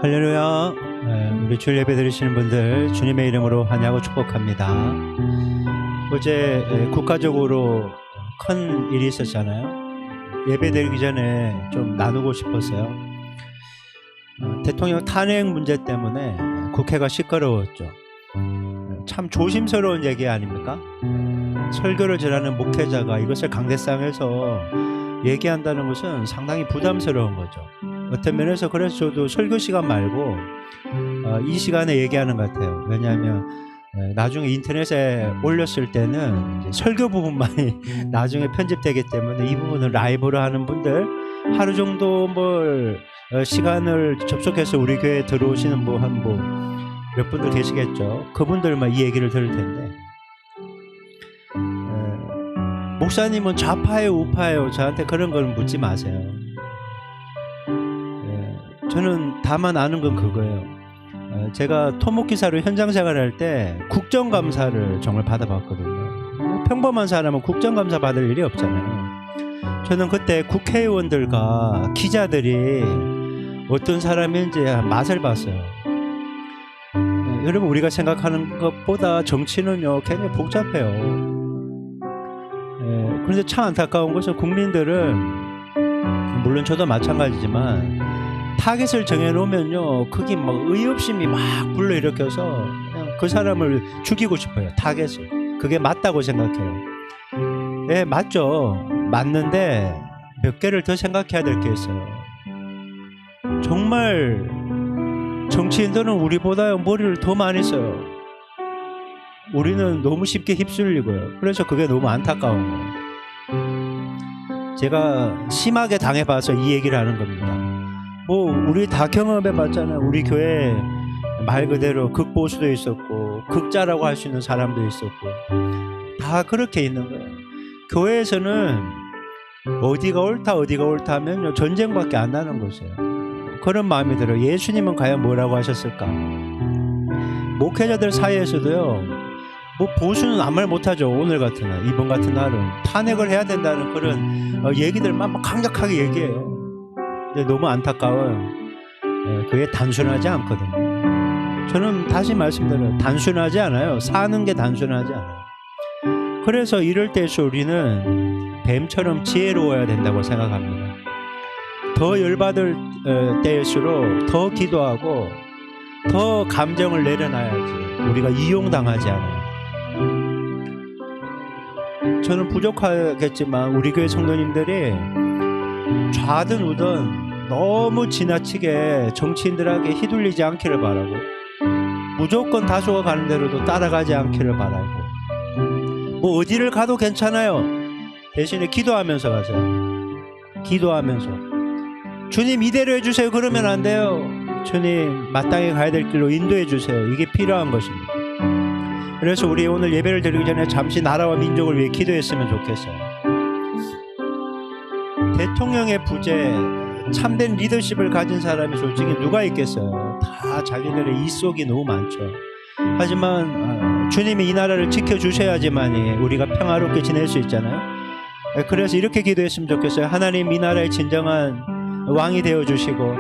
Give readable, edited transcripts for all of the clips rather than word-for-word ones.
할렐루야. 우리 주일 예배 드리시는 분들 주님의 이름으로 환영하고 축복합니다. 어제 국가적으로 큰 일이 있었잖아요. 예배 드리기 전에 좀 나누고 싶었어요. 대통령 탄핵 문제 때문에 국회가 시끄러웠죠. 참 조심스러운 얘기 아닙니까? 설교를 전하는 목회자가 이것을 강대상에서 얘기한다는 것은 상당히 부담스러운 거죠. 어떤 면에서 그래서 저도 설교 시간 말고 이 시간에 얘기하는 것 같아요. 왜냐하면 나중에 인터넷에 올렸을 때는 이제 설교 부분만이 나중에 편집되기 때문에 이 부분은 라이브로 하는 분들 하루 정도 시간을 접속해서 우리 교회에 들어오시는 몇 분들 계시겠죠. 그분들만 이 얘기를 들을 텐데 목사님은 좌파예요 우파예요 저한테 그런 걸 묻지 마세요. 저는 다만 아는 건 그거예요. 제가 토목기사로 현장 생활할 때 국정감사를 정말 받아봤거든요. 평범한 사람은 국정감사 받을 일이 없잖아요. 저는 그때 국회의원들과 기자들이 어떤 사람인지 맛을 봤어요. 여러분 우리가 생각하는 것보다 정치는요 굉장히 복잡해요. 그런데 참 안타까운 것은 국민들은 물론 저도 마찬가지지만 타겟을 정해놓으면요 거기 막 의협심이 막 불러일으켜서 그냥 그 사람을 죽이고 싶어요. 타겟을. 그게 맞다고 생각해요. 네 맞죠. 맞는데 몇 개를 더 생각해야 될 게 있어요. 정말 정치인들은 우리보다 머리를 더 많이 써요. 우리는 너무 쉽게 휩쓸리고요. 그래서 그게 너무 안타까운 거예요. 제가 심하게 당해봐서 이 얘기를 하는 겁니다. 우리 다 경험해봤잖아요. 우리 교회 말 그대로 극보수도 있었고 극자라고 할 수 있는 사람도 있었고 다 그렇게 있는 거예요. 교회에서는 어디가 옳다 하면 전쟁밖에 안 나는 것이에요. 그런 마음이 들어요. 예수님은 과연 뭐라고 하셨을까? 목회자들 사이에서도요 보수는 아무 말 못하죠. 오늘 같은 날 이번 같은 날은 탄핵을 해야 된다는 그런 얘기들만 막 강력하게 얘기해요. 근데 너무 안타까워요. 그게 단순하지 않거든요. 저는 다시 말씀드려요. 단순하지 않아요. 사는 게 단순하지 않아요. 그래서 이럴 때에서 우리는 뱀처럼 지혜로워야 된다고 생각합니다. 더 열받을 때일수록 더 기도하고 더 감정을 내려놔야지 우리가 이용당하지 않아요. 저는 부족하겠지만 우리 교회 성도님들이 좌든 우든 너무 지나치게 정치인들에게 휘둘리지 않기를 바라고 무조건 다수가 가는 대로도 따라가지 않기를 바라고 어디를 가도 괜찮아요. 대신에 기도하면서 가세요. 기도하면서 주님 이대로 해주세요 그러면 안 돼요. 주님 마땅히 가야 될 길로 인도해 주세요. 이게 필요한 것입니다. 그래서 우리 오늘 예배를 드리기 전에 잠시 나라와 민족을 위해 기도했으면 좋겠어요. 대통령의 부재, 참된 리더십을 가진 사람이 솔직히 누가 있겠어요. 다 자기들의 입속이 너무 많죠. 하지만 주님이 이 나라를 지켜주셔야지만이 우리가 평화롭게 지낼 수 있잖아요. 그래서 이렇게 기도했으면 좋겠어요. 하나님 이 나라의 진정한 왕이 되어주시고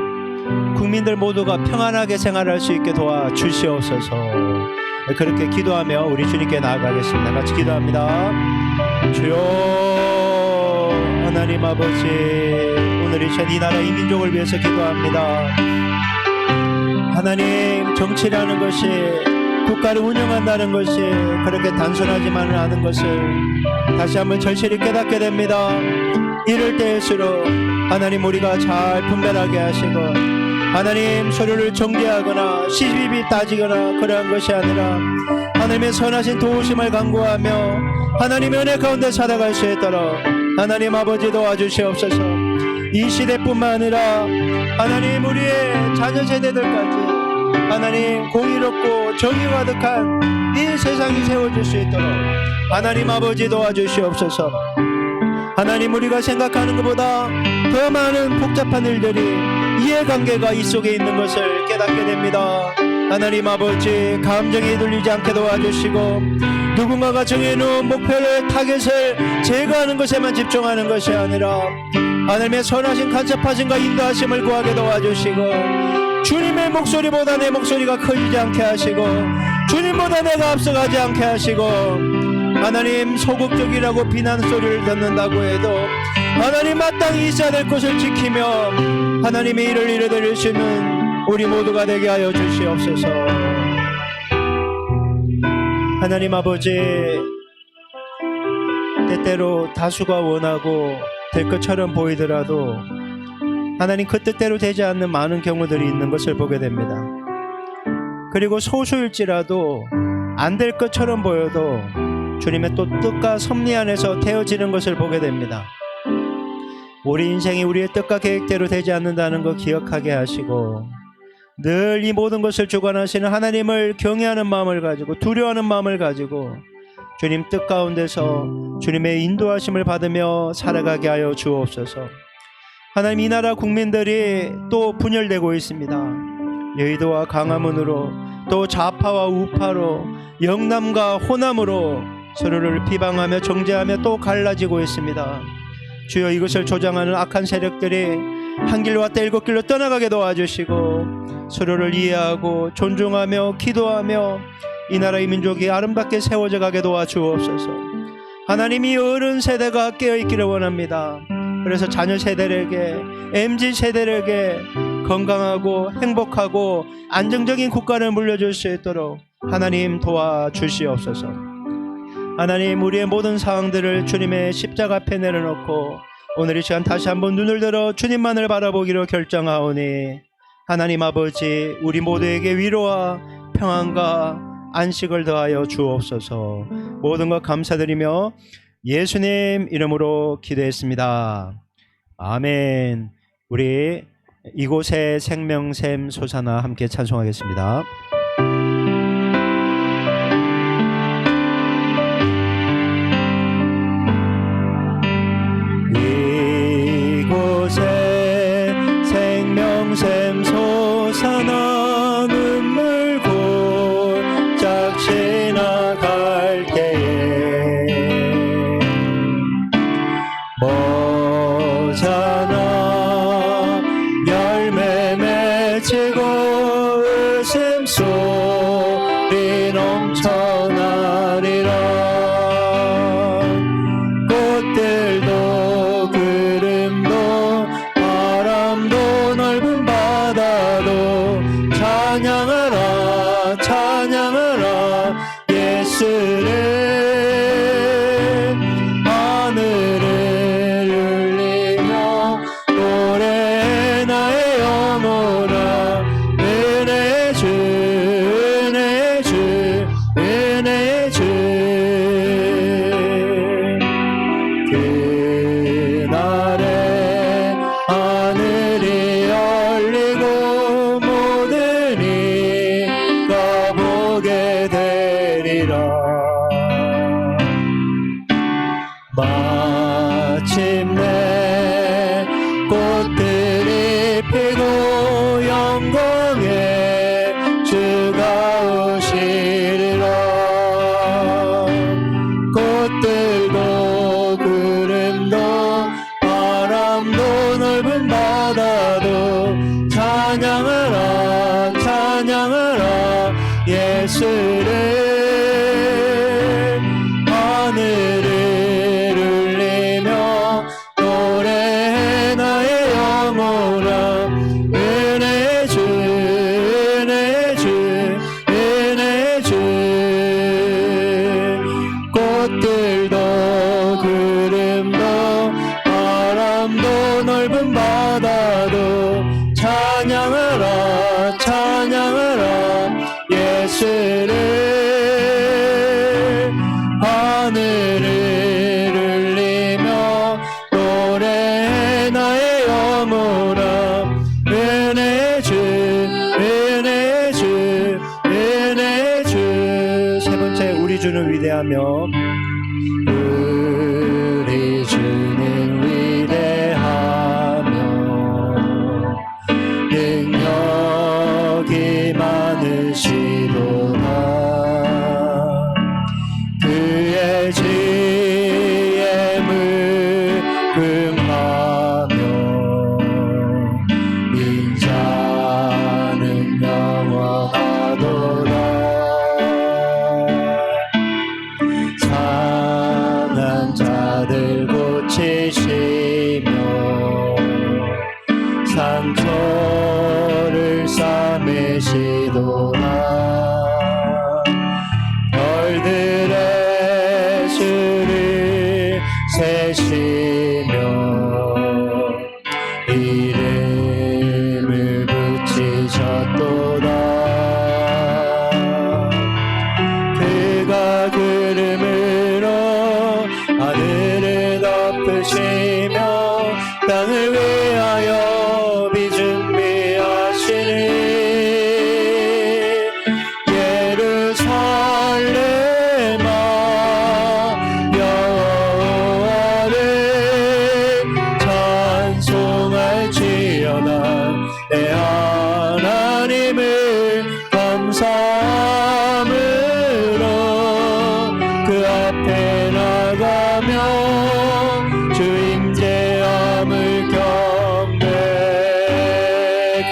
국민들 모두가 평안하게 생활할 수 있게 도와주시옵소서. 그렇게 기도하며 우리 주님께 나아가겠습니다. 같이 기도합니다. 주여 하나님 아버지 오늘 이 시간 이 나라 이 민족을 위해서 기도합니다. 하나님 정치라는 것이 국가를 운영한다는 것이 그렇게 단순하지만은 않은 것을 다시 한번 절실히 깨닫게 됩니다. 이럴 때일수록 하나님 우리가 잘 분별하게 하시고 하나님 서로를 정죄하거나 시비비 따지거나 그러한 것이 아니라 하나님의 선하신 도우심을 간구하며 하나님의 은혜 가운데 살아갈 수 있도록 하나님 아버지 도와주시옵소서. 이 시대뿐만 아니라 하나님 우리의 자녀 세대들까지 하나님 공의롭고 정의 가득한 이 세상이 세워질 수 있도록 하나님 아버지 도와주시옵소서. 하나님 우리가 생각하는 것보다 더 많은 복잡한 일들이 이해관계가 이 속에 있는 것을 깨닫게 됩니다. 하나님 아버지 감정에 휘둘리지 않게 도와주시고 누군가가 정해놓은 목표를 타겟을 제거하는 것에만 집중하는 것이 아니라 하나님의 선하신 간섭하심과 인도하심을 구하게 도와주시고 주님의 목소리보다 내 목소리가 커지지 않게 하시고 주님보다 내가 앞서가지 않게 하시고 하나님 소극적이라고 비난 소리를 듣는다고 해도 하나님 마땅히 있어야 될 것을 지키며 하나님의 일을 이루어드릴 수 있는 우리 모두가 되게 하여 주시옵소서. 하나님 아버지, 때때로 다수가 원하고 될 것처럼 보이더라도 하나님 그 뜻대로 되지 않는 많은 경우들이 있는 것을 보게 됩니다. 그리고 소수일지라도 안 될 것처럼 보여도 주님의 또 뜻과 섭리 안에서 되어지는 것을 보게 됩니다. 우리 인생이 우리의 뜻과 계획대로 되지 않는다는 것 기억하게 하시고 늘 이 모든 것을 주관하시는 하나님을 경외하는 마음을 가지고 두려워하는 마음을 가지고 주님 뜻 가운데서 주님의 인도하심을 받으며 살아가게 하여 주옵소서. 하나님, 이 나라 국민들이 또 분열되고 있습니다. 여의도와 광화문으로 또 좌파와 우파로 영남과 호남으로 서로를 비방하며 정죄하며 또 갈라지고 있습니다. 주여, 이것을 조장하는 악한 세력들이 한 길로 왔다 일곱 길로 떠나가게 도와주시고 서로를 이해하고 존중하며 기도하며 이 나라의 민족이 아름답게 세워져 가게 도와주옵소서. 하나님이 어른 세대가 깨어있기를 원합니다. 그래서 자녀 세대에게, MZ 세대에게 건강하고 행복하고 안정적인 국가를 물려줄 수 있도록 하나님 도와주시옵소서. 하나님, 우리의 모든 상황들을 주님의 십자가 앞에 내려놓고 오늘 이 시간 다시 한번 눈을 들어 주님만을 바라보기로 결정하오니 하나님 아버지, 우리 모두에게 위로와 평안과 안식을 더하여 주옵소서. 모든 것 감사드리며 예수님 이름으로 기도했습니다. 아멘. 우리 이곳에 생명샘 솟아나 함께 찬송하겠습니다. 이곳에 생명샘 솟아나 눈물 골짝 지나갈 때에 모자나 열매 맺히고 웃음소리 넘쳐나리라. 꽃들도 구름도 바람도 넓은 바다도 찬양하라 찬양하라 예수를. 하늘을 울리며 노래해 나의 영혼아. 은혜의 주 은혜의 주 은혜의 주. 그날에 하늘이 열리고 모든 이가 보게 되리라. 마침내 꽃들이 피고 영광의 주가 오시리라. 꽃들도 구름도 바람도 넓은 바다도 찬양하라 찬양하라 예수를. 하늘을 울리며 노래해 나의 영혼아. 은혜의 주 은혜의 주 은혜의 주. 꽃들도 구름도 바람도 넓은 바다도 찬양하라 찬양하라 예수를. 하늘을 울리며 노래해 나의 영혼아. 은혜의 주 은혜의 주 은혜의 주. 세 번째, 우리 주는 위대하며 우리 주는 위대하며 능력이 많으시도다. 그의 지혜에 무궁하며 인자는 주님이시도다. 별들의 수를 세시며 이름을 붙이셨도다. 그가 구름으로 하늘을 덮으시며 땅을 위하여 비 준비하시니 예루살렘아 여호와를 찬송할지어다. 내 하나님을 감사함으로 그 앞에 나가며 주 임재함을 경배.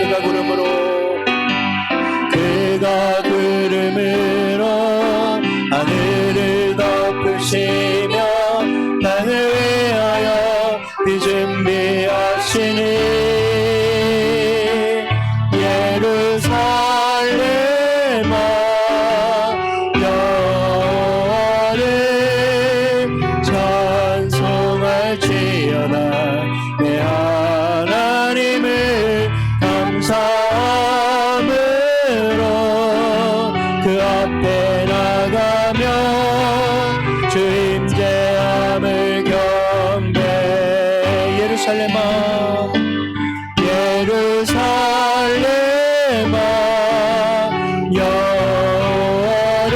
그가 구름으로 하늘을 덮으시며 땅을 위하여 비 준비하시니 예루살렘아 여호와를 찬송할지어다. 내 하나님을 감사함으로 그 앞에 나가며 주 임재함을 경배. 예루살렘아 예루살렘아 여호와를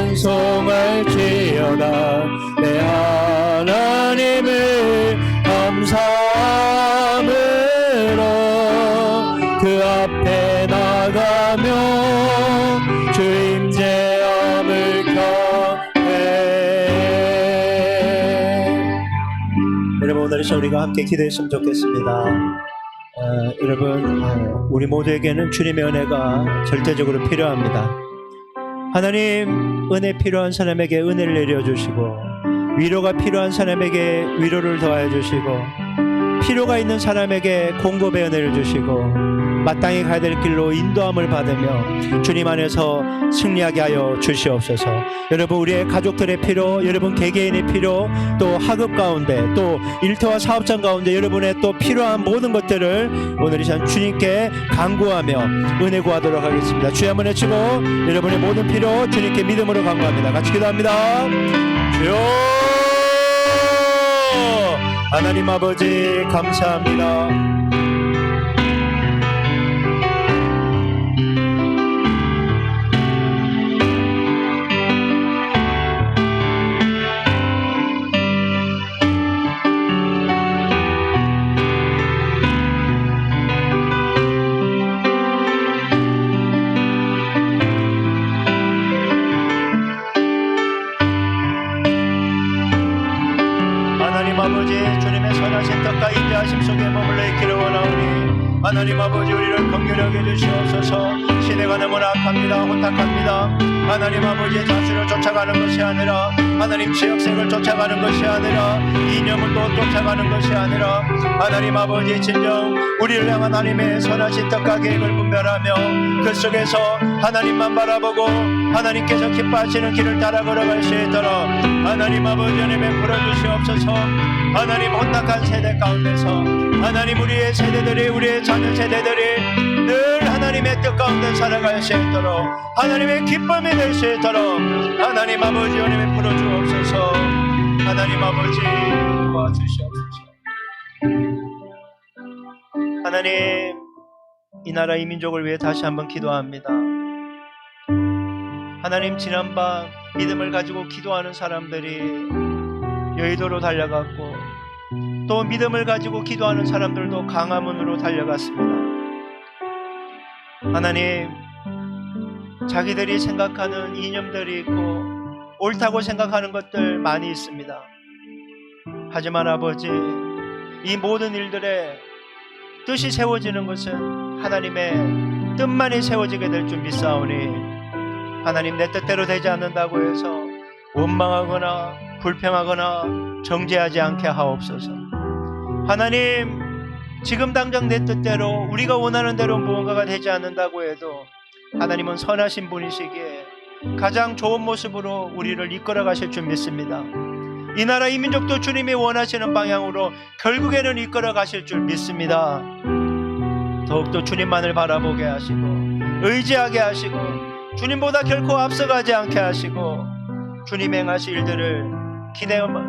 찬송할지어다. 내 하나님을 감사함으로 그 앞에 나가며 주 임재함을 경배. 여러분, 오늘 우리가 함께 기도했으면 좋겠습니다. 여러분, 우리 모두에게는 주님의 은혜가 절대적으로 필요합니다. 하나님, 은혜 필요한 사람에게 은혜를 내려주시고 위로가 필요한 사람에게 위로를 더하여 주시고 필요가 있는 사람에게 공급의 은혜를 주시고 마땅히 가야 될 길로 인도함을 받으며 주님 안에서 승리하게 하여 주시옵소서. 여러분, 우리의 가족들의 필요, 여러분 개개인의 필요, 또 학업 가운데, 또 일터와 사업장 가운데 여러분의 또 필요한 모든 것들을 오늘 이 시간 주님께 간구하며 은혜 구하도록 하겠습니다. 주여 한번 외치고 여러분의 모든 필요 주님께 믿음으로 간구합니다. 같이 기도합니다. 주여 하나님 아버지 감사합니다. 아버지, 주님의 선하신 뜻과 인자하심 속에 머물러 있기를 원하오니 하나님 아버지, 우리를 긍휼히 여겨 주시옵소서. 시대가 너무나 악합니다. 혼탁합니다. 하나님 아버지, 자수를 쫓아가는 것이 아니라 하나님 지역색을 쫓아가는 것이 아니라 이념을 또 쫓아가는 것이 아니라 하나님 아버지, 진정 우리를 향한 하나님의 선하신 뜻과 계획을 분별하며 그 속에서 하나님만 바라보고 하나님께서 기뻐하시는 길을 따라 걸어갈 수 있도록 하나님 아버지 은혜 베풀어 주시옵소서. 하나님, 혼탁한 세대 가운데서 하나님 우리의 세대들이, 우리의 자녀 세대들이 늘 하나님의 뜻 가운데 살아갈 수 있도록 하나님의 기쁨이 될 수 있도록 하나님 아버지 은혜 베풀어 주옵소서. 하나님 아버지 도와주시옵소서. 하나님, 이 나라 이 민족을 위해 다시 한번 기도합니다. 하나님, 지난밤 믿음을 가지고 기도하는 사람들이 여의도로 달려갔고 또 믿음을 가지고 기도하는 사람들도 강화문으로 달려갔습니다. 하나님, 자기들이 생각하는 이념들이 있고 옳다고 생각하는 것들 많이 있습니다. 하지만 아버지, 이 모든 일들에 뜻이 세워지는 것은 하나님의 뜻만이 세워지게 될 줄 믿사오니 하나님, 내 뜻대로 되지 않는다고 해서 원망하거나 불평하거나 정죄하지 않게 하옵소서. 하나님, 지금 당장 내 뜻대로 우리가 원하는 대로 무언가가 되지 않는다고 해도 하나님은 선하신 분이시기에 가장 좋은 모습으로 우리를 이끌어 가실 줄 믿습니다. 이 나라 이 민족도 주님이 원하시는 방향으로 결국에는 이끌어 가실 줄 믿습니다. 더욱더 주님만을 바라보게 하시고 의지하게 하시고 주님보다 결코 앞서가지 않게 하시고 주님 행하실 일들을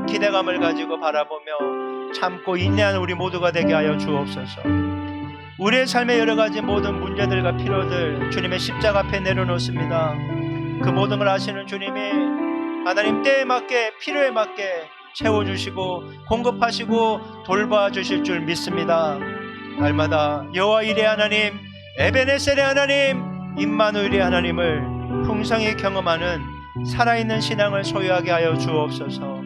기대감을 가지고 바라보며 참고 인내하는 우리 모두가 되게 하여 주옵소서. 우리의 삶의 여러 가지 모든 문제들과 필요들 주님의 십자가 앞에 내려놓습니다. 그 모든 걸 아시는 주님이 하나님 때에 맞게 필요에 맞게 채워주시고 공급하시고 돌봐주실 줄 믿습니다. 날마다 여호와 이레 하나님, 에베네셀의 하나님, 임마누엘의 하나님을 풍성히 경험하는 살아있는 신앙을 소유하게 하여 주옵소서.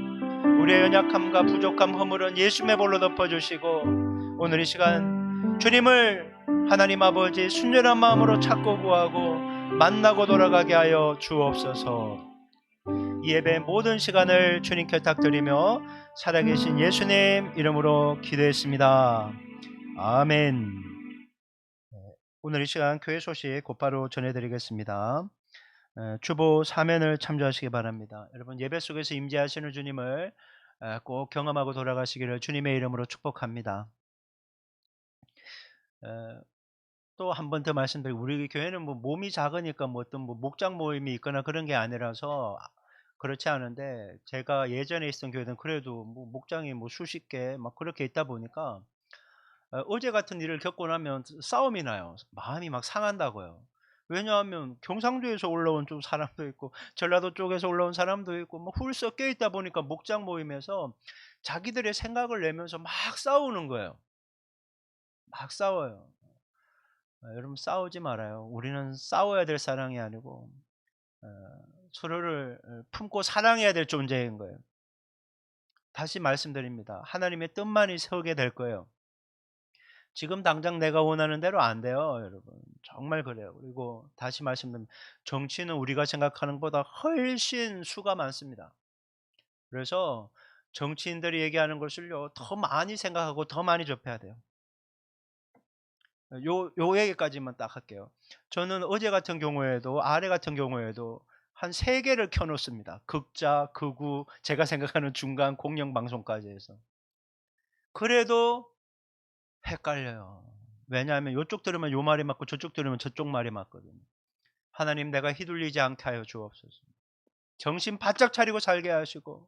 우리의 연약함과 부족함 허물은 예수의 볼로 덮어주시고 오늘 이 시간 주님을 하나님 아버지 순전한 마음으로 찾고 구하고 만나고 돌아가게 하여 주옵소서. 이 예배의 모든 시간을 주님께 탁드리며 살아계신 예수님 이름으로 기도했습니다. 아멘. 오늘 이 시간 교회 소식 곧바로 전해드리겠습니다. 주보 사면을 참조하시기 바랍니다. 여러분 예배 속에서 임재하시는 주님을 꼭 경험하고 돌아가시기를 주님의 이름으로 축복합니다. 또 한 번 더 말씀드리고 우리 교회는 뭐 몸이 작으니까 뭐 어떤 뭐 목장 모임이 있거나 그런 게 아니라서 그렇지 않은데 제가 예전에 있던 교회는 그래도 뭐 목장이 뭐 수십 개 막 그렇게 있다 보니까 어제 같은 일을 겪고 나면 싸움이 나요. 마음이 막 상한다고요. 왜냐하면 경상도에서 올라온 좀 사람도 있고 전라도 쪽에서 올라온 사람도 있고 뭐 훌쩍 껴 있다 보니까 목장 모임에서 자기들의 생각을 내면서 막 싸우는 거예요. 막 싸워요. 여러분 싸우지 말아요. 우리는 싸워야 될 사랑이 아니고 서로를 품고 사랑해야 될 존재인 거예요. 다시 말씀드립니다. 하나님의 뜻만이 세우게 될 거예요. 지금 당장 내가 원하는 대로 안 돼요, 여러분. 정말 그래요. 그리고 다시 말씀드립니다. 정치는 우리가 생각하는 것보다 훨씬 수가 많습니다. 그래서 정치인들이 얘기하는 것을요, 더 많이 생각하고 더 많이 접해야 돼요. 요 얘기까지만 딱 할게요. 저는 어제 같은 경우에도 아래 같은 경우에도 한 3개를 켜놓습니다. 극자, 극우, 제가 생각하는 중간 공영방송까지 해서. 그래도 헷갈려요. 왜냐하면 이쪽 들으면 요 말이 맞고 저쪽 들으면 저쪽 말이 맞거든요. 하나님 내가 휘둘리지 않게 하여 주옵소서. 정신 바짝 차리고 살게 하시고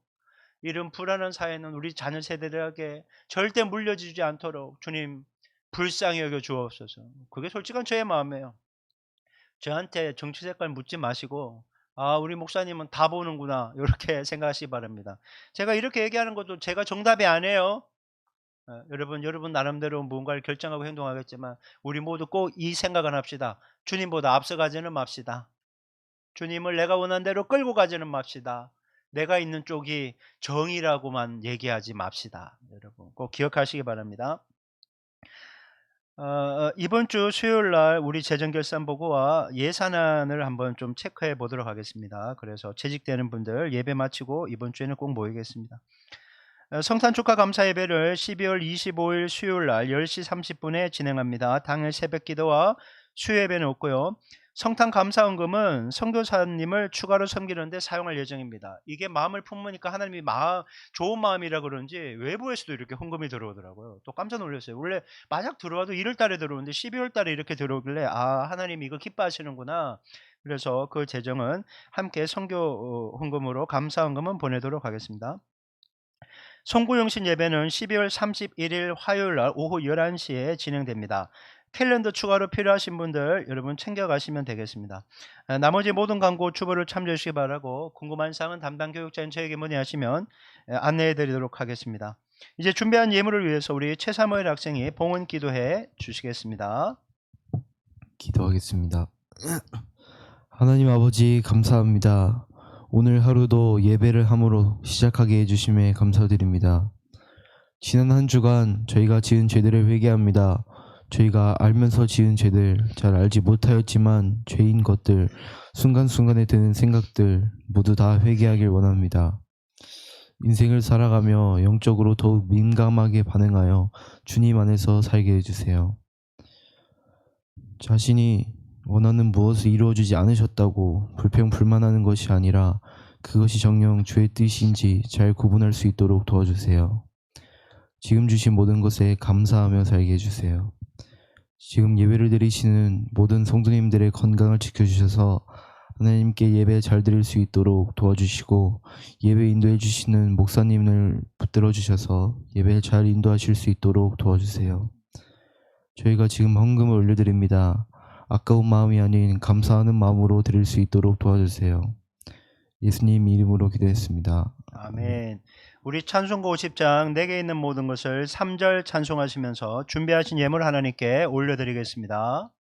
이런 불안한 사회는 우리 자녀 세대들에게 절대 물려주지 않도록 주님 불쌍히 여겨 주옵소서. 그게 솔직한 저의 마음이에요. 저한테 정치 색깔 묻지 마시고 아 우리 목사님은 다 보는구나 이렇게 생각하시기 바랍니다. 제가 이렇게 얘기하는 것도 제가 정답이 아니에요. 여러분 나름대로 무언가를 결정하고 행동하겠지만 우리 모두 꼭 이 생각을 합시다. 주님보다 앞서가지는 맙시다. 주님을 내가 원하는 대로 끌고 가지는 맙시다. 내가 있는 쪽이 정의라고만 얘기하지 맙시다. 여러분 꼭 기억하시기 바랍니다. 이번 주 수요일 날 우리 재정결산보고와 예산안을 한번 좀 체크해 보도록 하겠습니다. 그래서 재직되는 분들 예배 마치고 이번 주에는 꼭 모이겠습니다. 성탄 축하 감사 예배를 12월 25일 수요일 날 10시 30분에 진행합니다. 당일 새벽 기도와 수요 예배는 없고요. 성탄 감사헌금은 선교사님을 추가로 섬기는데 사용할 예정입니다. 이게 마음을 품으니까 하나님이 좋은 마음이라 그런지 외부에서도 이렇게 헌금이 들어오더라고요. 또 깜짝 놀랐어요. 원래 만약 들어와도 1월 달에 들어오는데 12월 달에 이렇게 들어오길래 아 하나님이 이거 기뻐하시는구나. 그래서 그 재정은 함께 선교 헌금으로 감사 헌금은 보내도록 하겠습니다. 송구영신 예배는 12월 31일 화요일 날 오후 11시에 진행됩니다. 캘린더 추가로 필요하신 분들 여러분 챙겨가시면 되겠습니다. 나머지 모든 광고 주보를 참조해 주시기 바라고 궁금한 사항은 담당 교육자인 저에게 문의하시면 안내해 드리도록 하겠습니다. 이제 준비한 예물을 위해서 우리 최사무엘 학생이 봉헌 기도해 주시겠습니다. 기도하겠습니다. 하나님 아버지 감사합니다. 오늘 하루도 예배를 함으로 시작하게 해주심에 감사드립니다. 지난 한 주간 저희가 지은 죄들을 회개합니다. 저희가 알면서 지은 죄들, 잘 알지 못하였지만 죄인 것들, 순간순간에 드는 생각들 모두 다 회개하길 원합니다. 인생을 살아가며 영적으로 더욱 민감하게 반응하여 주님 안에서 살게 해주세요. 자신이 원하는 무엇을 이루어주지 않으셨다고 불평불만하는 것이 아니라 그것이 정녕 주의 뜻인지 잘 구분할 수 있도록 도와주세요. 지금 주신 모든 것에 감사하며 살게 해주세요. 지금 예배를 드리시는 모든 성도님들의 건강을 지켜주셔서 하나님께 예배 잘 드릴 수 있도록 도와주시고, 예배 인도해 주시는 목사님을 붙들어 주셔서 예배 잘 인도하실 수 있도록 도와주세요. 저희가 지금 헌금을 올려드립니다. 아까운 마음이 아닌 감사하는 마음으로 드릴 수 있도록 도와주세요. 예수님 이름으로 기도했습니다. 아멘. 우리 찬송가 50장 내게 있는 모든 것을 3절 찬송하시면서 준비하신 예물 하나님께 올려드리겠습니다.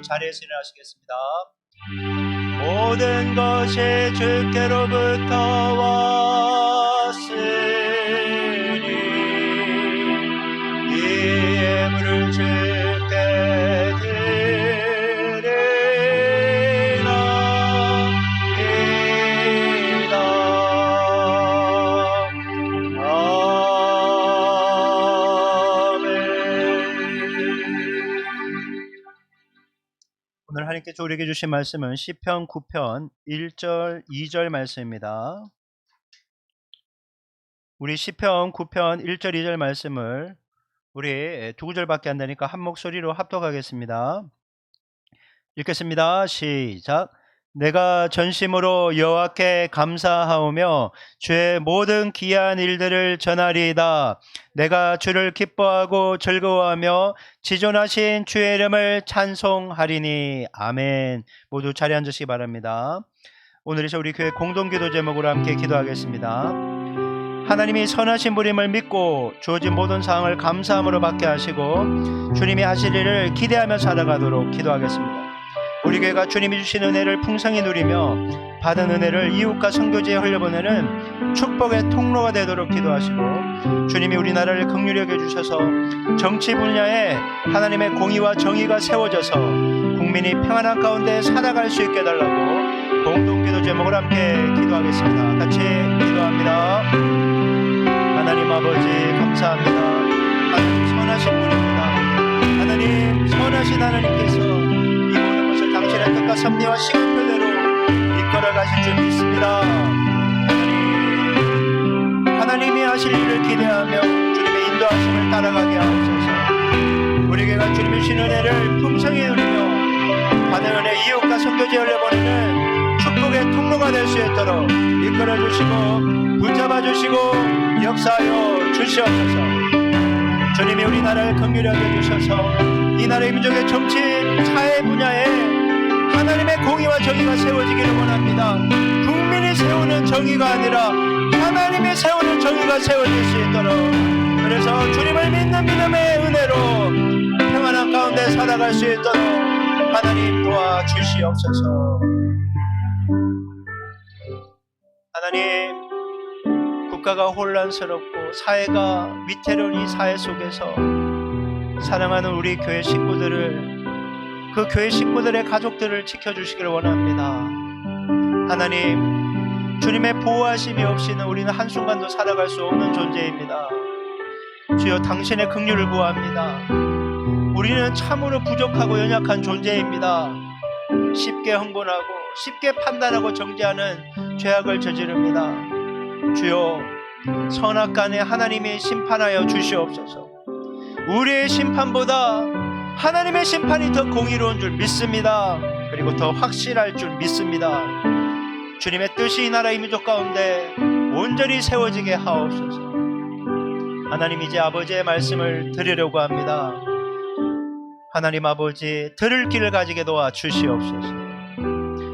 자리에서 일어나시겠습니다. 모든 것이 주께로부터 왔으니 이 예물을 주께 드리나이다. 오늘 하나님께 우리에게 주신 말씀은 시편 9편 1절 2절 말씀입니다. 우리 시편 9편 1절 2절 말씀을 우리 두 구절밖에 안 되니까 한 목소리로 합독하겠습니다. 읽겠습니다. 시작. 내가 전심으로 여호와께 감사하오며 주의 모든 귀한 일들을 전하리이다. 내가 주를 기뻐하고 즐거워하며 지존하신 주의 이름을 찬송하리니. 아멘. 모두 자리에 앉으시기 바랍니다. 오늘 우리 교회 공동기도 제목으로 함께 기도하겠습니다. 하나님이 선하신 분임을 믿고 주어진 모든 사항을 감사함으로 받게 하시고 주님이 하실 일을 기대하며 살아가도록 기도하겠습니다. 우리 교회가 주님이 주신 은혜를 풍성히 누리며 받은 은혜를 이웃과 선교지에 흘려보내는 축복의 통로가 되도록 기도하시고, 주님이 우리나라를 긍휼히 여겨주셔서 정치 분야에 하나님의 공의와 정의가 세워져서 국민이 평안한 가운데 살아갈 수 있게 해달라고 공동기도 제목을 함께 기도하겠습니다. 같이 기도합니다. 하나님 아버지 감사합니다. 하나님 선하신 분입니다. 하나님 선하신 하나님께서 당신의 뜻과 섭리와 시간표대로 이끌어 가실 줄 믿습니다. 하나님이 하실 일을 기대하며 주님의 인도하심을 따라가게 하옵소서. 우리에게가 주님의 주신 은혜를 풍성히 누리며 받은 은혜 이웃과 선교지에 흘려보내는 축복의 통로가 될 수 있도록 이끌어 주시고 붙잡아 주시고 역사하여 주시옵소서. 주님이 우리나라를 긍휼히 여겨주셔서 이 나라의 민족의 정치 사회 분야에 하나님의 공의와 정의가 세워지기를 원합니다. 국민이 세우는 정의가 아니라 하나님이 세우는 정의가 세워질 수 있도록, 그래서 주님을 믿는 믿음의 은혜로 평안한 가운데 살아갈 수 있도록 하나님 도와주시옵소서. 하나님, 국가가 혼란스럽고 사회가 위태로운 이 사회 속에서 사랑하는 우리 교회 식구들을, 그 교회 식구들의 가족들을 지켜주시기를 원합니다. 하나님, 주님의 보호하심이 없이는 우리는 한순간도 살아갈 수 없는 존재입니다. 주여 당신의 긍휼을 구합니다. 우리는 참으로 부족하고 연약한 존재입니다. 쉽게 흥분하고 쉽게 판단하고 정죄하는 죄악을 저지릅니다. 주여 선악간에 하나님이 심판하여 주시옵소서. 우리의 심판보다 하나님의 심판이 더 공의로운 줄 믿습니다. 그리고 더 확실할 줄 믿습니다. 주님의 뜻이 이 나라 이 민족 가운데 온전히 세워지게 하옵소서. 하나님, 이제 아버지의 말씀을 들으려고 합니다. 하나님 아버지, 들을 길을 가지게 도와 주시옵소서.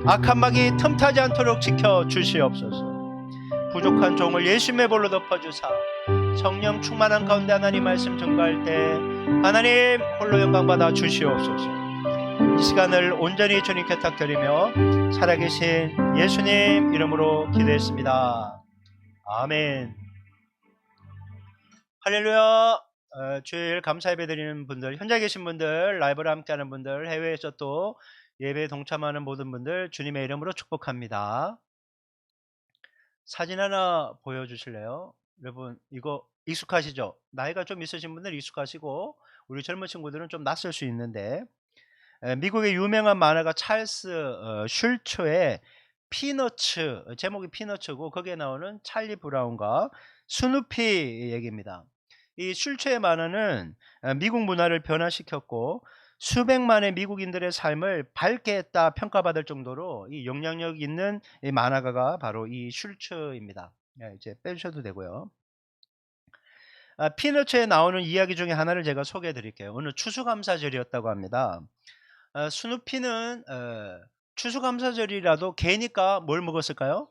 악한 마귀 틈타지 않도록 지켜 주시옵소서. 부족한 종을 예수님의 볼로 덮어주사 성령 충만한 가운데 하나님 말씀 증거할 때 하나님 홀로 영광 받아 주시옵소서. 이 시간을 온전히 주님께 탁드리며 살아계신 예수님 이름으로 기도했습니다. 아멘. 할렐루야. 주일 감사 예배 드리는 분들, 현장에 계신 분들, 라이브로 함께하는 분들, 해외에서 또 예배에 동참하는 모든 분들 주님의 이름으로 축복합니다. 사진 하나 보여주실래요? 여러분, 이거 익숙하시죠? 나이가 좀 있으신 분들 익숙하시고 우리 젊은 친구들은 좀 낯설 수 있는데, 미국의 유명한 만화가 찰스 슐츠의 피너츠, 제목이 피너츠고 거기에 나오는 찰리 브라운과 스누피 얘기입니다. 이 슐츠의 만화는 미국 문화를 변화시켰고 수백만의 미국인들의 삶을 밝게 했다 평가받을 정도로 이 영향력 있는 이 만화가가 바로 이 슐츠입니다. 이제 빼주셔도 되고요. 피너츠에 나오는 이야기 중에 하나를 제가 소개해 드릴게요. 오늘 추수감사절이었다고 합니다. 스누피는 추수감사절이라도 개니까 뭘 먹었을까요?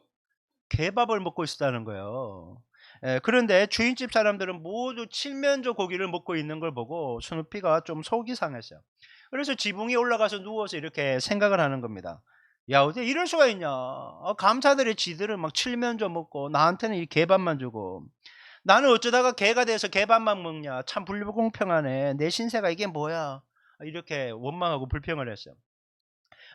개밥을 먹고 있었다는 거예요. 그런데 주인집 사람들은 모두 칠면조 고기를 먹고 있는 걸 보고 스누피가 좀 속이 상했어요. 그래서 지붕 위에 올라가서 누워서 이렇게 생각을 하는 겁니다. 야, 어떻게 이럴 수가 있냐? 감사들의 지들은 막 칠면조 먹고 나한테는 이 개밥만 주고 나는 어쩌다가 개가 돼서 개밥만 먹냐? 참 불공평하네. 내 신세가 이게 뭐야? 이렇게 원망하고 불평을 했어요.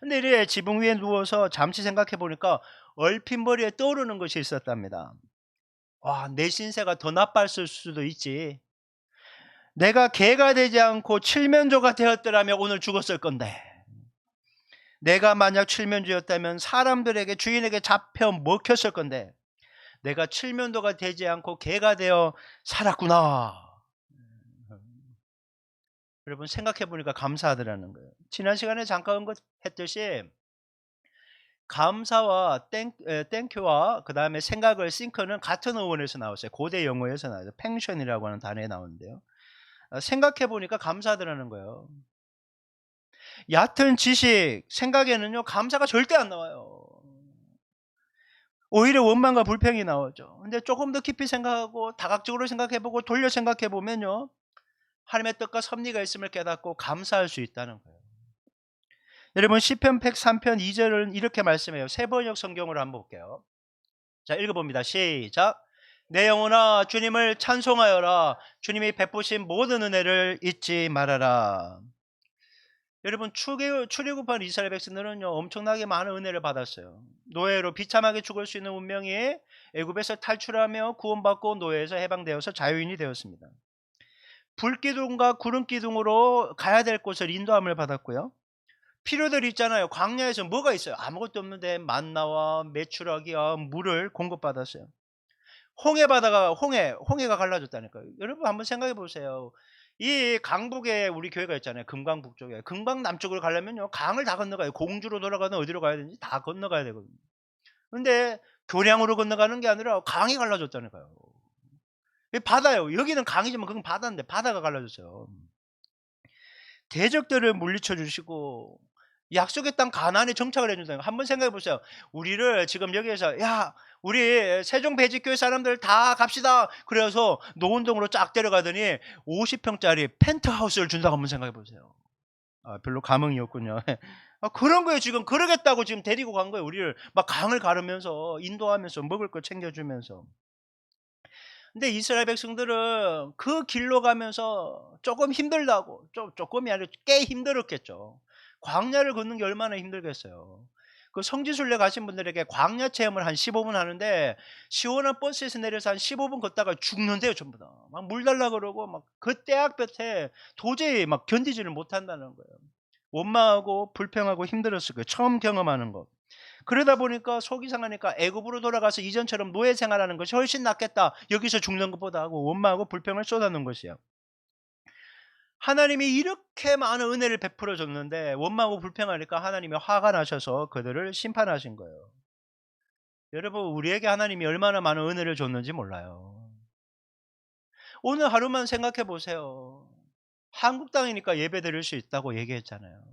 근데 이래 지붕 위에 누워서 잠시 생각해 보니까 얼핏 머리에 떠오르는 것이 있었답니다. 와, 내 신세가 더 나빴을 수도 있지. 내가 개가 되지 않고 칠면조가 되었더라면 오늘 죽었을 건데. 내가 만약 칠면조였다면 사람들에게 주인에게 잡혀 먹혔을 건데. 내가 칠면조가 되지 않고 개가 되어 살았구나. 여러분, 생각해 보니까 감사하더라는 거예요. 지난 시간에 잠깐 했듯이 감사와 땡큐와 그 다음에 생각을 싱크는 같은 어원에서 나왔어요. 고대 영어에서 나와요. 펜션이라고 하는 단어에 나오는데요. 생각해 보니까 감사하더라는 거예요. 얕은 지식, 생각에는요 감사가 절대 안 나와요. 오히려 원망과 불평이 나오죠. 근데 조금 더 깊이 생각하고 다각적으로 생각해보고 돌려 생각해보면요 하나님의 뜻과 섭리가 있음을 깨닫고 감사할 수 있다는 거예요. 여러분, 시편 103편 2절은 이렇게 말씀해요. 새번역 성경으로 한번 볼게요. 자, 읽어봅니다. 시작. 내 영혼아 주님을 찬송하여라. 주님이 베푸신 모든 은혜를 잊지 말아라. 여러분, 출애굽한 이스라엘 백성들은요 엄청나게 많은 은혜를 받았어요. 노예로 비참하게 죽을 수 있는 운명이 애굽에서 탈출하며 구원받고 노예에서 해방되어서 자유인이 되었습니다. 불기둥과 구름기둥으로 가야 될 곳을 인도함을 받았고요. 필요들이 있잖아요. 광야에서 뭐가 있어요? 아무것도 없는데 만나와 메추라기와 물을 공급받았어요. 홍해가 갈라졌다니까요. 여러분 한번 생각해 보세요. 이 강북에 우리 교회가 있잖아요. 금강북 쪽에. 금강 남쪽으로 가려면요 강을 다 건너가요. 공주로 돌아가든 어디로 가야 되는지 다 건너가야 되거든요. 근데 교량으로 건너가는 게 아니라 강이 갈라졌다니까요. 바다요. 여기는 강이지만 그건 바다인데 바다가 갈라졌어요. 대적들을 물리쳐 주시고 약속의 땅 가나안에 정착을 해준다는 거. 한번 생각해 보세요. 우리를 지금 여기에서 야 우리 세종배직교회 사람들 다 갑시다. 그래서 노원동으로 쫙 데려가더니 50평짜리 펜트하우스를 준다고 한번 생각해 보세요. 별로 감흥이 없군요. 그런 거예요. 지금 그러겠다고 지금 데리고 간 거예요. 우리를 막 강을 가르면서 인도하면서 먹을 거 챙겨주면서. 근데 이스라엘 백성들은 그 길로 가면서 조금 힘들다고, 조금이 아니라 꽤 힘들었겠죠. 광야를 걷는 게 얼마나 힘들겠어요. 그 성지순례 가신 분들에게 광야 체험을 한 15분 하는데 시원한 버스에서 내려서 한 15분 걷다가 죽는데요, 전부 다. 막 물 달라 그러고 막 그 떼약볕에 도저히 막 견디지를 못한다는 거예요. 원망하고 불평하고 힘들었을 거예요. 처음 경험하는 거. 그러다 보니까 속이 상하니까 애굽으로 돌아가서 이전처럼 노예 생활하는 것이 훨씬 낫겠다. 여기서 죽는 것보다 하고 원망하고 불평을 쏟아놓은 것이에요. 하나님이 이렇게 많은 은혜를 베풀어 줬는데 원망하고 불평하니까 하나님이 화가 나셔서 그들을 심판하신 거예요. 여러분, 우리에게 하나님이 얼마나 많은 은혜를 줬는지 몰라요. 오늘 하루만 생각해 보세요. 한국 땅이니까 예배 드릴 수 있다고 얘기했잖아요.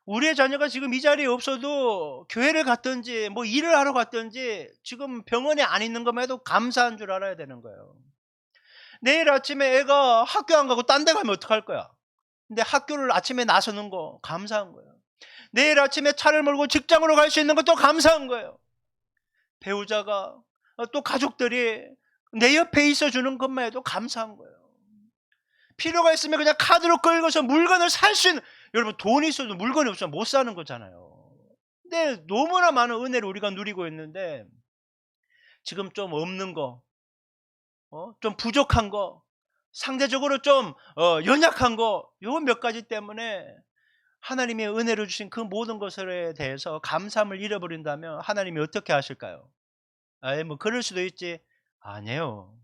우리의 자녀가 지금 이 자리에 없어도 교회를 갔든지 뭐 일을 하러 갔든지 지금 병원에 안 있는 것만 해도 감사한 줄 알아야 되는 거예요. 내일 아침에 애가 학교 안 가고 딴 데 가면 어떡할 거야? 근데 학교를 아침에 나서는 거 감사한 거예요. 내일 아침에 차를 몰고 직장으로 갈 수 있는 것도 감사한 거예요. 배우자가 또 가족들이 내 옆에 있어주는 것만 해도 감사한 거예요. 필요가 있으면 그냥 카드로 끌고서 물건을 살 수 있는, 여러분 돈이 있어도 물건이 없으면 못 사는 거잖아요. 근데 너무나 많은 은혜를 우리가 누리고 있는데 지금 좀 없는 거, 좀 부족한 거, 상대적으로 좀 연약한 거, 요 몇 가지 때문에 하나님의 은혜를 주신 그 모든 것에 대해서 감사함을 잃어버린다면 하나님이 어떻게 하실까요? 뭐 그럴 수도 있지. 아니에요.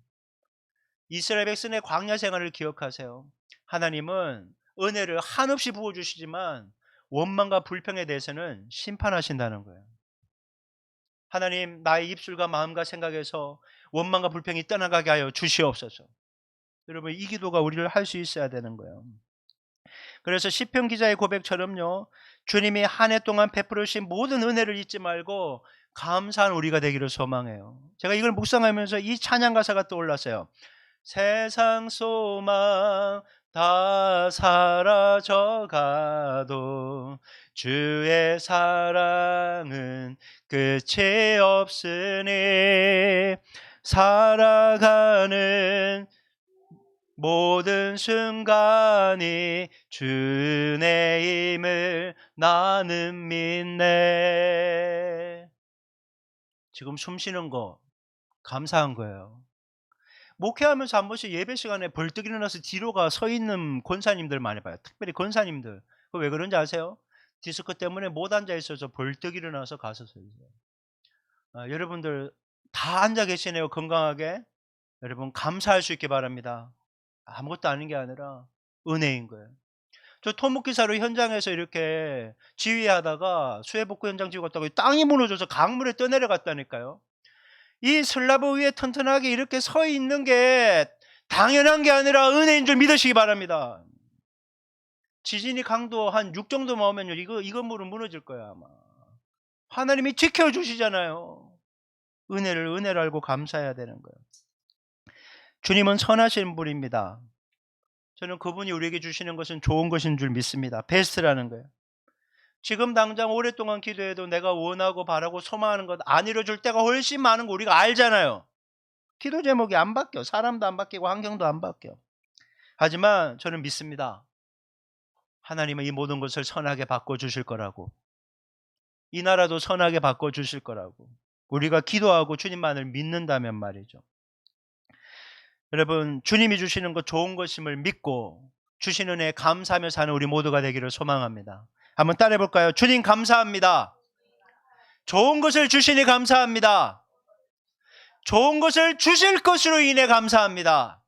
이스라엘 백성의 광야 생활을 기억하세요. 하나님은 은혜를 한없이 부어주시지만 원망과 불평에 대해서는 심판하신다는 거예요. 하나님, 나의 입술과 마음과 생각에서 원망과 불평이 떠나가게 하여 주시옵소서. 여러분, 이 기도가 우리를 할 수 있어야 되는 거예요. 그래서 시편 기자의 고백처럼요, 주님이 한 해 동안 베풀으신 모든 은혜를 잊지 말고 감사한 우리가 되기를 소망해요. 제가 이걸 묵상하면서 이 찬양 가사가 떠올랐어요. 세상 소망 다 사라져가도 주의 사랑은 끝이 없으니 살아가는 모든 순간이 주의 힘을 나는 믿네. 지금 숨 쉬는 거 감사한 거예요. 목회하면서 한 번씩 예배 시간에 벌떡 일어나서 뒤로 가 서 있는 권사님들 많이 봐요. 특별히 권사님들. 그 왜 그런지 아세요? 디스크 때문에 못 앉아 있어서 벌떡 일어나서 가서 서 있어요. 여러분들 다 앉아 계시네요. 건강하게. 여러분 감사할 수 있기 바랍니다. 아무것도 아닌 게 아니라 은혜인 거예요. 저 토목기사로 현장에서 이렇게 지휘하다가 수해복구 현장 지휘갔다가 땅이 무너져서 강물에 떠내려갔다니까요. 이 슬라브 위에 튼튼하게 이렇게 서 있는 게 당연한 게 아니라 은혜인 줄 믿으시기 바랍니다. 지진이 강도 한 6 정도만 오면요, 이 건물은 무너질 거야 아마. 하나님이 지켜주시잖아요. 은혜를 은혜로 알고 감사해야 되는 거예요. 주님은 선하신 분입니다. 저는 그분이 우리에게 주시는 것은 좋은 것인 줄 믿습니다. 베스트라는 거예요. 지금 당장 오랫동안 기도해도 내가 원하고 바라고 소망하는 것 안 이루어질 때가 훨씬 많은 거 우리가 알잖아요. 기도 제목이 안 바뀌어. 사람도 안 바뀌고 환경도 안 바뀌어. 하지만 저는 믿습니다. 하나님은 이 모든 것을 선하게 바꿔주실 거라고. 이 나라도 선하게 바꿔주실 거라고. 우리가 기도하고 주님만을 믿는다면 말이죠. 여러분, 주님이 주시는 것 좋은 것임을 믿고 주신 은혜에 감사하며 사는 우리 모두가 되기를 소망합니다. 한번 따라해 볼까요? 주님 감사합니다. 좋은 것을 주시니 감사합니다. 좋은 것을 주실 것으로 인해 감사합니다.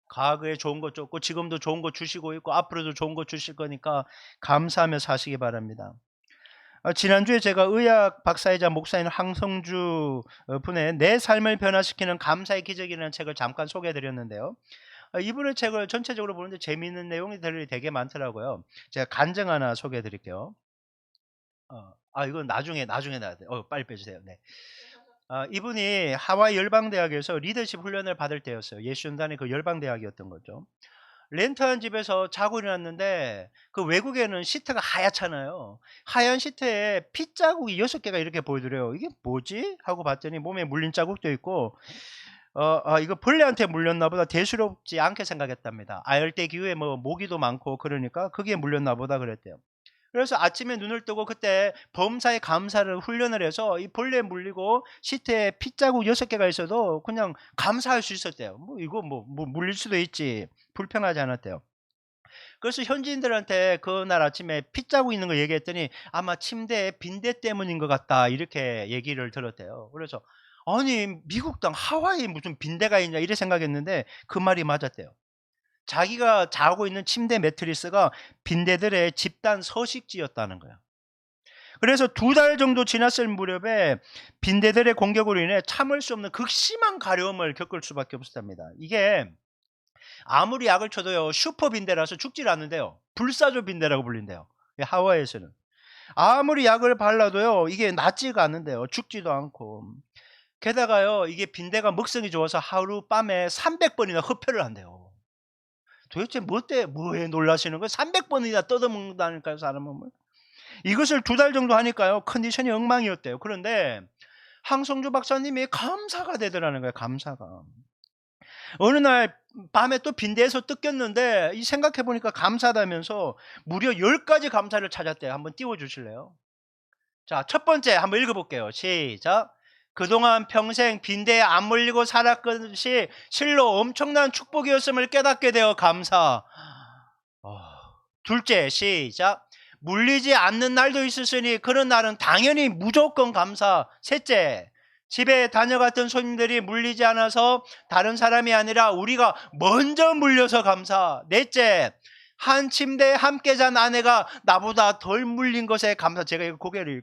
과거에 좋은 것 줬고 지금도 좋은 것 주시고 있고 앞으로도 좋은 것 주실 거니까 감사하며 사시기 바랍니다. 지난주에 제가 의학 박사이자 목사인 황성주 분의 내 삶을 변화시키는 감사의 기적이라는 책을 잠깐 소개해드렸는데요. 이분의 책을 전체적으로 보는데 재미있는 내용이 되게 많더라고요. 제가 간증 하나 소개해드릴게요. 이건 나중에 놔야 돼요. 빨리 빼주세요. 네. 이분이 하와이 열방대학에서 리더십 훈련을 받을 때였어요. 예수연단의 그 열방대학이었던 거죠. 렌트한 집에서 자고 일어났는데 그 외국에는 시트가 하얗잖아요. 하얀 시트에 피 자국이 6개가 이렇게 보이더래요. 이게 뭐지? 하고 봤더니 몸에 물린 자국도 있고 이거 벌레한테 물렸나 보다 대수롭지 않게 생각했답니다. 아열대 기후에 뭐 모기도 많고 그러니까 그게 물렸나 보다 그랬대요. 그래서 아침에 눈을 뜨고 그때 범사에 감사를 훈련을 해서 이 벌레에 물리고 시트에 핏자국 6개가 있어도 그냥 감사할 수 있었대요. 이거 물릴 수도 있지. 불평하지 않았대요. 그래서 현지인들한테 그날 아침에 핏자국 있는 거 얘기했더니 아마 침대에 빈대 때문인 것 같다 이렇게 얘기를 들었대요. 그래서 아니 미국 땅 하와이에 무슨 빈대가 있냐 이래 생각했는데 그 말이 맞았대요. 자기가 자고 있는 침대 매트리스가 빈대들의 집단 서식지였다는 거야. 그래서 2달 정도 지났을 무렵에 빈대들의 공격으로 인해 참을 수 없는 극심한 가려움을 겪을 수밖에 없었답니다. 이게 아무리 약을 쳐도요, 슈퍼 빈대라서 죽질 않는데요. 불사조 빈대라고 불린대요. 하와이에서는. 아무리 약을 발라도요, 이게 낫지가 않는데요. 죽지도 않고. 게다가요, 이게 빈대가 먹성이 좋아서 하루 밤에 300번이나 흡혈을 한대요. 도대체 뭐에 놀라시는 거예요? 300번이나 뜯어먹는다니까요, 사람 몸을. 이것을 2달 정도 하니까요, 컨디션이 엉망이었대요. 그런데 항성주 박사님이 감사가 되더라는 거예요, 감사가. 어느 날 밤에 또 빈대에서 뜯겼는데, 이 생각해 보니까 감사하다면서 무려 10가지 감사를 찾았대요. 한번 띄워 주실래요? 자, 첫 번째 한번 읽어 볼게요. 시작. 그동안 평생 빈대에 안 물리고 살았던 것이 실로 엄청난 축복이었음을 깨닫게 되어 감사. 둘째, 시작. 물리지 않는 날도 있었으니 그런 날은 당연히 무조건 감사. 셋째, 집에 다녀갔던 손님들이 물리지 않아서 다른 사람이 아니라 우리가 먼저 물려서 감사. 넷째, 한 침대에 함께 잔 아내가 나보다 덜 물린 것에 감사. 제가 이거 고개를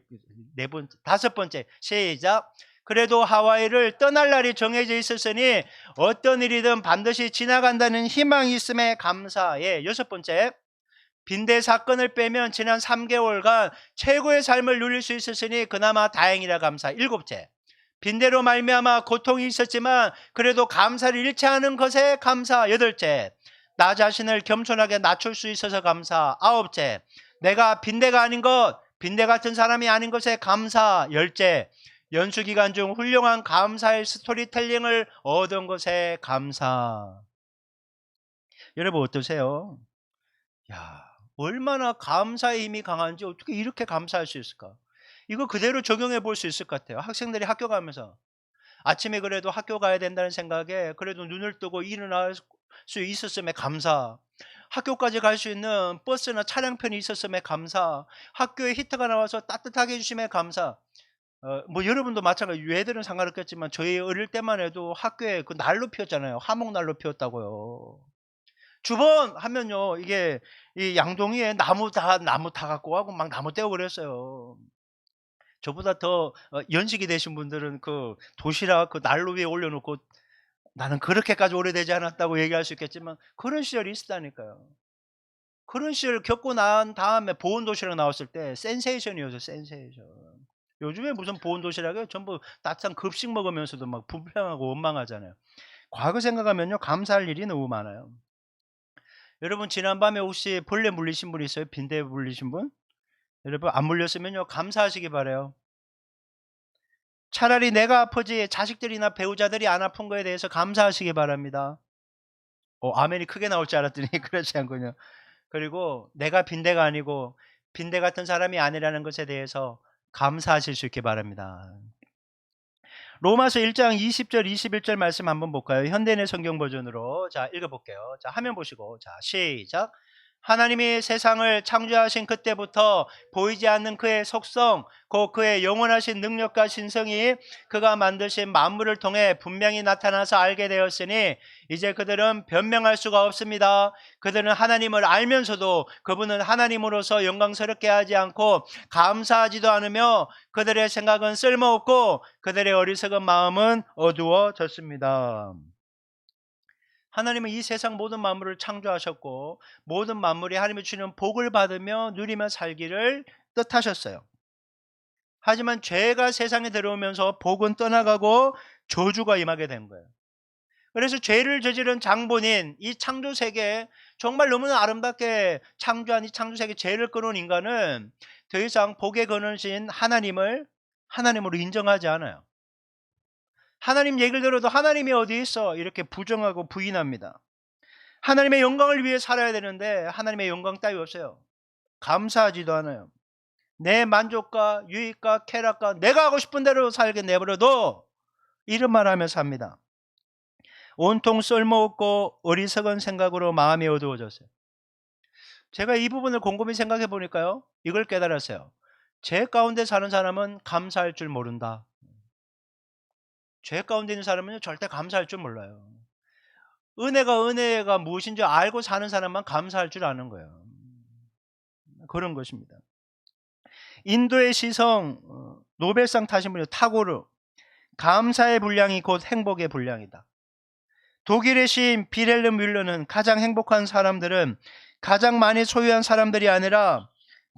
다섯 번째, 시작. 그래도 하와이를 떠날 날이 정해져 있었으니 어떤 일이든 반드시 지나간다는 희망이 있음에 감사해. 여섯 번째, 빈대 사건을 빼면 지난 3개월간 최고의 삶을 누릴 수 있었으니 그나마 다행이라 감사. 일곱째, 빈대로 말미암아 고통이 있었지만 그래도 감사를 잃지 않은 것에 감사. 여덟째, 나 자신을 겸손하게 낮출 수 있어서 감사. 아홉째, 내가 빈대가 아닌 것, 빈대 같은 사람이 아닌 것에 감사. 열째, 연수기간 중 훌륭한 감사의 스토리텔링을 얻은 것에 감사. 여러분 어떠세요? 야, 얼마나 감사의 힘이 강한지 어떻게 이렇게 감사할 수 있을까? 이거 그대로 적용해 볼 수 있을 것 같아요. 학생들이 학교 가면서 아침에 그래도 학교 가야 된다는 생각에 그래도 눈을 뜨고 일어날 수 있었음에 감사. 학교까지 갈 수 있는 버스나 차량편이 있었음에 감사. 학교에 히터가 나와서 따뜻하게 해주심에 감사. 뭐 여러분도 마찬가지. 애들은 상관없겠지만 저희 어릴 때만 해도 학교에 그 난로 피웠잖아요. 화목난로 피웠다고요. 주번 하면요, 이게 이 양동이에 나무 다 갖고 가고 막 나무 떼고 그랬어요. 저보다 더 연식이 되신 분들은 그 도시락 그 난로 위에 올려놓고 나는 그렇게까지 오래되지 않았다고 얘기할 수 있겠지만 그런 시절이 있었다니까요. 그런 시절 겪고 난 다음에 보온 도시락 나왔을 때 센세이션이었어요. 센세이션. 요즘에 무슨 보온 도시락에 전부 따뜻한 급식 먹으면서도 막 불평하고 원망하잖아요. 과거 생각하면요, 감사할 일이 너무 많아요. 여러분 지난밤에 혹시 벌레 물리신 분 있어요? 빈대 물리신 분? 여러분 안 물렸으면요, 감사하시기 바라요. 차라리 내가 아프지 자식들이나 배우자들이 안 아픈 거에 대해서 감사하시기 바랍니다. 아멘이 크게 나올 줄 알았더니 그렇지 않군요. 그리고 내가 빈대가 아니고 빈대 같은 사람이 아니라는 것에 대해서 감사하실 수 있기 바랍니다. 로마서 1장 20절 21절 말씀 한번 볼까요? 현대인의 성경 버전으로. 자, 읽어볼게요. 자, 화면 보시고. 자, 시작. 하나님이 세상을 창조하신 그때부터 보이지 않는 그의 속성, 곧 그의 영원하신 능력과 신성이 그가 만드신 만물을 통해 분명히 나타나서 알게 되었으니 이제 그들은 변명할 수가 없습니다. 그들은 하나님을 알면서도 그분은 하나님으로서 영광스럽게 하지 않고 감사하지도 않으며 그들의 생각은 쓸모없고 그들의 어리석은 마음은 어두워졌습니다. 하나님은 이 세상 모든 만물을 창조하셨고 모든 만물이 하나님이 주는 복을 받으며 누리며 살기를 뜻하셨어요. 하지만 죄가 세상에 들어오면서 복은 떠나가고 저주가 임하게 된 거예요. 그래서 죄를 저지른 장본인 이 창조세계에 정말 너무나 아름답게 창조한 이 창조세계에 죄를 끊은 인간은 더 이상 복의 근원이신 하나님을 하나님으로 인정하지 않아요. 하나님 얘기를 들어도 하나님이 어디 있어? 이렇게 부정하고 부인합니다. 하나님의 영광을 위해 살아야 되는데 하나님의 영광 따위 없어요. 감사하지도 않아요. 내 만족과 유익과 쾌락과 내가 하고 싶은 대로 살게 내버려둬, 이런 말 하며 삽니다. 온통 쓸모없고 어리석은 생각으로 마음이 어두워졌어요. 제가 이 부분을 곰곰이 생각해 보니까요, 이걸 깨달았어요. 죄 가운데 사는 사람은 감사할 줄 모른다. 죄 가운데 있는 사람은 절대 감사할 줄 몰라요. 은혜가 무엇인지 알고 사는 사람만 감사할 줄 아는 거예요. 그런 것입니다. 인도의 시성 노벨상 타신 분이 타고르. 감사의 분량이 곧 행복의 분량이다. 독일의 시인 비렐름 뮬러는 가장 행복한 사람들은 가장 많이 소유한 사람들이 아니라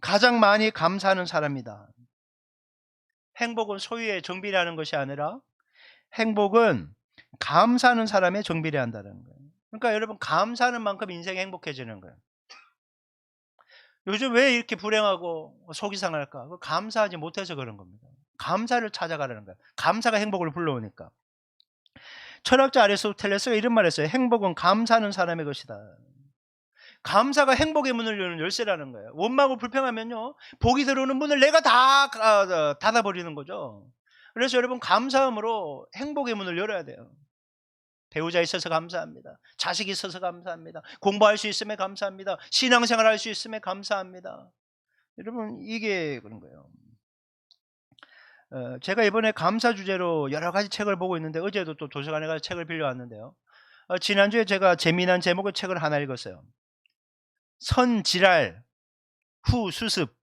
가장 많이 감사하는 사람이다. 행복은 소유의 정비례하는 것이 아니라 행복은 감사하는 사람의 정비례한다는 거예요. 그러니까 여러분, 감사하는 만큼 인생이 행복해지는 거예요. 요즘 왜 이렇게 불행하고 속이 상할까? 감사하지 못해서 그런 겁니다. 감사를 찾아가라는 거예요. 감사가 행복을 불러오니까. 철학자 아리스토텔레스가 이런 말을 했어요. 행복은 감사하는 사람의 것이다. 감사가 행복의 문을 여는 열쇠라는 거예요. 원망하고 불평하면요, 복이 들어오는 문을 내가 다 닫아버리는 거죠. 그래서 여러분, 감사함으로 행복의 문을 열어야 돼요. 배우자 있어서 감사합니다. 자식이 있어서 감사합니다. 공부할 수 있음에 감사합니다. 신앙생활 할 수 있음에 감사합니다. 여러분, 이게 그런 거예요. 제가 이번에 감사 주제로 여러 가지 책을 보고 있는데, 어제도 또 도서관에 가서 책을 빌려왔는데요. 지난주에 제가 재미난 제목의 책을 하나 읽었어요. 선지랄 후 수습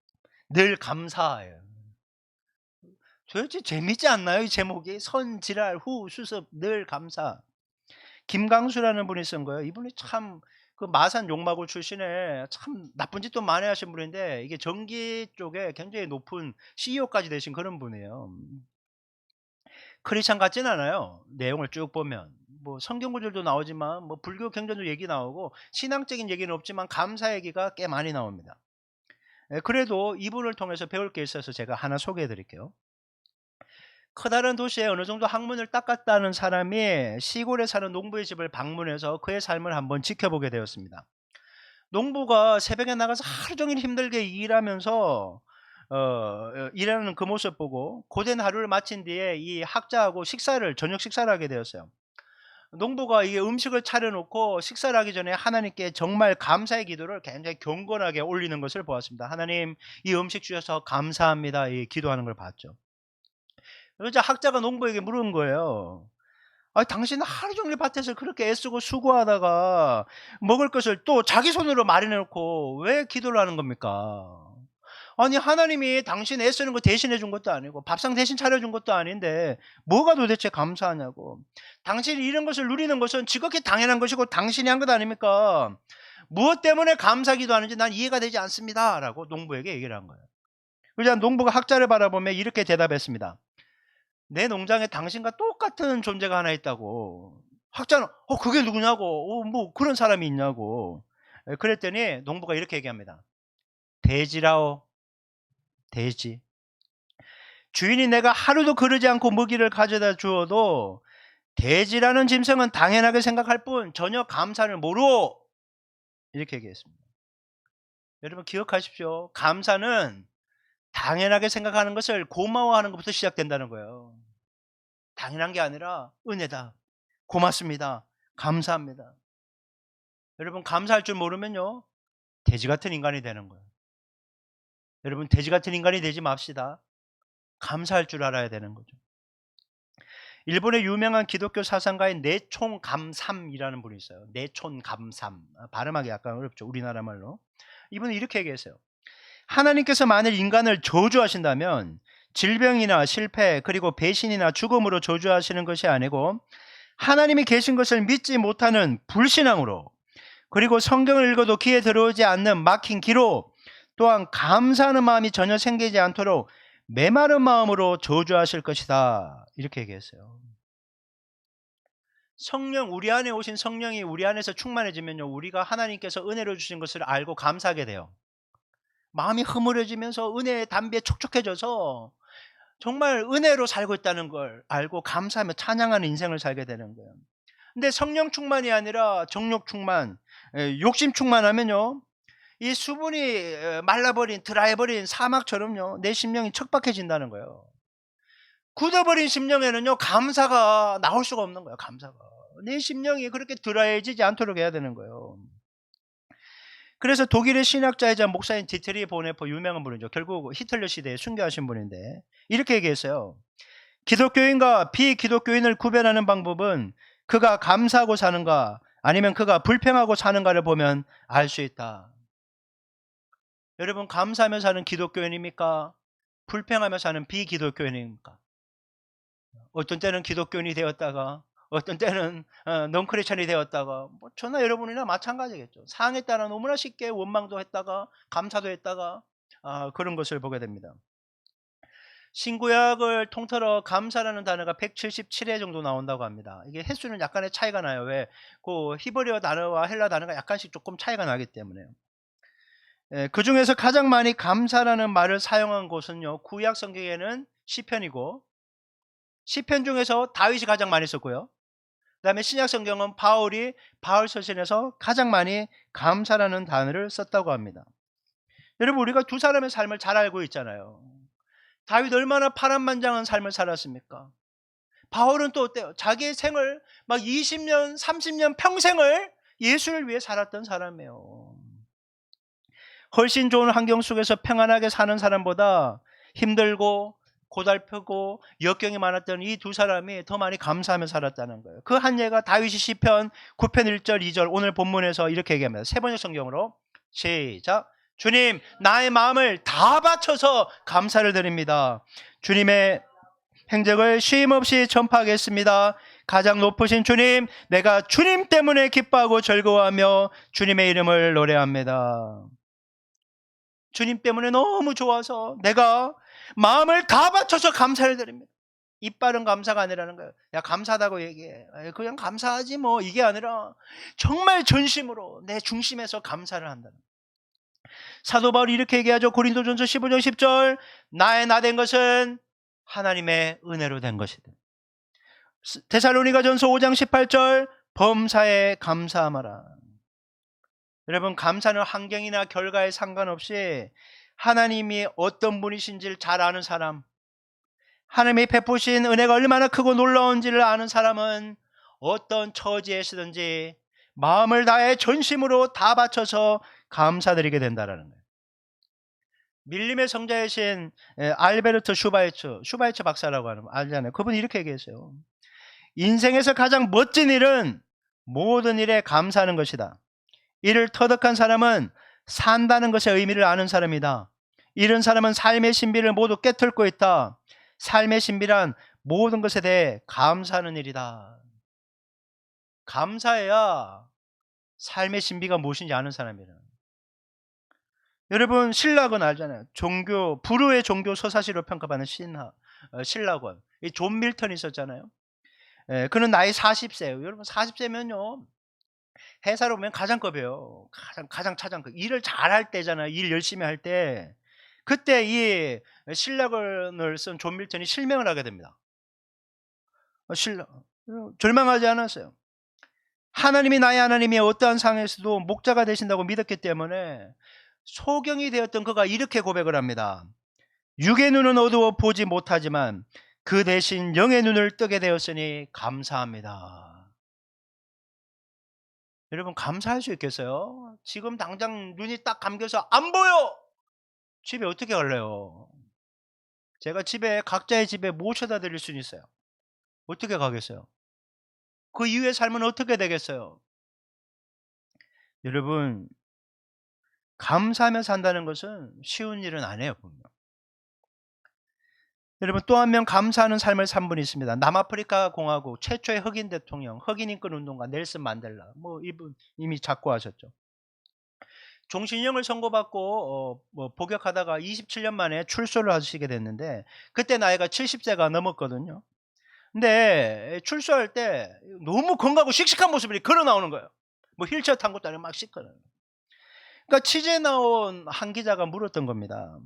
늘 감사해요. 도대체 재밌지 않나요? 이 제목이. 선지랄 후 수습 늘 감사. 김강수라는 분이 쓴 거예요. 이분이 참 그 마산 용마고 출신에 참 나쁜 짓도 많이 하신 분인데, 이게 전기 쪽에 굉장히 높은 CEO까지 되신 그런 분이에요. 크리스찬 같진 않아요. 내용을 쭉 보면 뭐 성경 구절도 나오지만 뭐 불교 경전도 얘기 나오고 신앙적인 얘기는 없지만 감사 얘기가 꽤 많이 나옵니다. 그래도 이분을 통해서 배울 게 있어서 제가 하나 소개해 드릴게요. 커다란 도시에 어느 정도 학문을 닦았다는 사람이 시골에 사는 농부의 집을 방문해서 그의 삶을 한번 지켜보게 되었습니다. 농부가 새벽에 나가서 하루 종일 힘들게 일하면서 일하는 그 모습 보고 고된 하루를 마친 뒤에 이 학자하고 저녁 식사를 하게 되었어요. 농부가 이 음식을 차려놓고 식사를 하기 전에 하나님께 정말 감사의 기도를 굉장히 경건하게 올리는 것을 보았습니다. 하나님, 이 음식 주셔서 감사합니다. 이 기도하는 걸 봤죠. 그러자 학자가 농부에게 물은 거예요. 당신은 하루 종일 밭에서 그렇게 애쓰고 수고하다가 먹을 것을 또 자기 손으로 마련해놓고 왜 기도를 하는 겁니까? 아니, 하나님이 당신 애쓰는 거 대신해 준 것도 아니고 밥상 대신 차려준 것도 아닌데 뭐가 도대체 감사하냐고. 당신이 이런 것을 누리는 것은 지극히 당연한 것이고 당신이 한 것 아닙니까? 무엇 때문에 감사기도 하는지 난 이해가 되지 않습니다. 라고 농부에게 얘기를 한 거예요. 그러자 농부가 학자를 바라보며 이렇게 대답했습니다. 내 농장에 당신과 똑같은 존재가 하나 있다고. 학자는 그게 누구냐고, 뭐 그런 사람이 있냐고. 그랬더니 농부가 이렇게 얘기합니다. 돼지라오. 돼지. 주인이 내가 하루도 거르지 않고 먹이를 가져다 주어도 돼지라는 짐승은 당연하게 생각할 뿐 전혀 감사를 모르오. 이렇게 얘기했습니다. 여러분, 기억하십시오. 감사는 당연하게 생각하는 것을 고마워하는 것부터 시작된다는 거예요. 당연한 게 아니라 은혜다. 고맙습니다. 감사합니다. 여러분, 감사할 줄 모르면요, 돼지 같은 인간이 되는 거예요. 여러분, 돼지 같은 인간이 되지 맙시다. 감사할 줄 알아야 되는 거죠. 일본의 유명한 기독교 사상가인 내촌감삼이라는 분이 있어요. 내촌감삼. 발음하기 약간 어렵죠. 우리나라 말로. 이분은 이렇게 얘기했어요. 하나님께서 만일 인간을 저주하신다면 질병이나 실패 그리고 배신이나 죽음으로 저주하시는 것이 아니고 하나님이 계신 것을 믿지 못하는 불신앙으로, 그리고 성경을 읽어도 귀에 들어오지 않는 막힌 귀로, 또한 감사하는 마음이 전혀 생기지 않도록 메마른 마음으로 저주하실 것이다. 이렇게 얘기했어요. 성령, 우리 안에 오신 성령이 우리 안에서 충만해지면요, 우리가 하나님께서 은혜로 주신 것을 알고 감사하게 돼요. 마음이 흐물해지면서 은혜의 담비에 촉촉해져서 정말 은혜로 살고 있다는 걸 알고 감사하며 찬양하는 인생을 살게 되는 거예요. 근데 성령 충만이 아니라 정욕 충만, 욕심 충만하면요, 이 수분이 말라버린, 드라이버린 사막처럼요, 내 심령이 척박해진다는 거예요. 굳어버린 심령에는요, 감사가 나올 수가 없는 거예요. 감사가. 내 심령이 그렇게 드라이해지지 않도록 해야 되는 거예요. 그래서 독일의 신학자이자 목사인 디트리 보네퍼, 유명한 분이죠. 결국 히틀러 시대에 순교하신 분인데 이렇게 얘기했어요. 기독교인과 비기독교인을 구별하는 방법은 그가 감사하고 사는가 아니면 그가 불평하고 사는가를 보면 알 수 있다. 여러분, 감사하며 사는 기독교인입니까? 불평하며 사는 비기독교인입니까? 어떤 때는 기독교인이 되었다가 어떤 때는 넌크리스천이 되었다가 뭐 저나 여러분이나 마찬가지겠죠. 상황에 따라 너무나 쉽게 원망도 했다가 감사도 했다가 그런 것을 보게 됩니다. 신구약을 통틀어 감사라는 단어가 177회 정도 나온다고 합니다. 이게 횟수는 약간의 차이가 나요. 왜? 그 히브리어 단어와 헬라 단어가 약간씩 조금 차이가 나기 때문에요. 그 중에서 가장 많이 감사라는 말을 사용한 곳은요, 구약 성경에는 시편이고, 시편 중에서 다윗이 가장 많이 썼고요. 그 다음에 신약 성경은 바울이 바울 서신에서 가장 많이 감사라는 단어를 썼다고 합니다. 여러분, 우리가 두 사람의 삶을 잘 알고 있잖아요. 다윗 얼마나 파란만장한 삶을 살았습니까? 바울은 또 어때요? 자기의 생을 막 20년, 30년 평생을 예수를 위해 살았던 사람이에요. 훨씬 좋은 환경 속에서 평안하게 사는 사람보다 힘들고 고달프고 역경이 많았던 이 두 사람이 더 많이 감사하며 살았다는 거예요. 그 한 예가 다윗이 시편 9편 1절 2절 오늘 본문에서 이렇게 얘기합니다. 세 번역 성경으로 시작. 주님, 나의 마음을 다 바쳐서 감사를 드립니다. 주님의 행적을 쉼없이 전파하겠습니다. 가장 높으신 주님, 내가 주님 때문에 기뻐하고 즐거워하며 주님의 이름을 노래합니다. 주님 때문에 너무 좋아서 내가 마음을 다 바쳐서 감사를 드립니다. 이빨은 감사가 아니라는 거예요. 야, 감사하다고 얘기해. 그냥 감사하지 뭐, 이게 아니라 정말 전심으로 내 중심에서 감사를 한다는 거예요. 사도 바울이 이렇게 얘기하죠. 고린도전서 15장 10절, 나의 나 된 것은 하나님의 은혜로 된 것이다. 데살로니가전서 5장 18절, 범사에 감사하마라. 여러분, 감사는 환경이나 결과에 상관없이 하나님이 어떤 분이신지를 잘 아는 사람, 하나님이 베푸신 은혜가 얼마나 크고 놀라운지를 아는 사람은 어떤 처지에서든지 마음을 다해 전심으로 다 바쳐서 감사드리게 된다는 거예요. 밀림의 성자이신 알베르트 슈바이처 박사라고 하는 거 알잖아요. 그분이 이렇게 얘기했어요. 인생에서 가장 멋진 일은 모든 일에 감사하는 것이다. 이를 터득한 사람은 산다는 것의 의미를 아는 사람이다. 이런 사람은 삶의 신비를 모두 깨뚫고 있다. 삶의 신비란 모든 것에 대해 감사하는 일이다. 감사해야 삶의 신비가 무엇인지 아는 사람이다. 여러분, 신라곤 알잖아요. 불후의 종교 서사시로 평가받는 신라곤. 존 밀턴이 있었잖아요. 그는 나이 40세예요. 여러분, 40세면요. 회사로 보면 가장급이에요. 가장 차장급. 일을 잘할 때잖아요. 일 열심히 할 때. 그때 이 신라곤을 쓴 존 밀턴이 실명을 하게 됩니다. 절망하지 않았어요. 하나님이 나의 하나님이 어떠한 상황에서도 목자가 되신다고 믿었기 때문에 소경이 되었던 그가 이렇게 고백을 합니다. 육의 눈은 어두워 보지 못하지만 그 대신 영의 눈을 뜨게 되었으니 감사합니다. 여러분, 감사할 수 있겠어요? 지금 당장 눈이 딱 감겨서 안 보여! 집에 어떻게 갈래요? 제가 각자의 집에 모셔다 드릴 수는 있어요. 어떻게 가겠어요? 그 이후의 삶은 어떻게 되겠어요? 여러분, 감사하며 산다는 것은 쉬운 일은 아니에요. 분명. 여러분, 또 한 명 감사하는 삶을 산 분이 있습니다. 남아프리카 공화국 최초의 흑인 대통령, 흑인 인권 운동가 넬슨 만델라. 이분 이미 작고하셨죠. 종신형을 선고받고 복역하다가 27년 만에 출소를 하시게 됐는데 그때 나이가 70세가 넘었거든요. 근데 출소할 때 너무 건강하고 씩씩한 모습이 걸어 나오는 거예요. 휠체어 탄 것도 아니고 막 씻거든요. 그러니까 취재 나온 한 기자가 물었던 겁니다.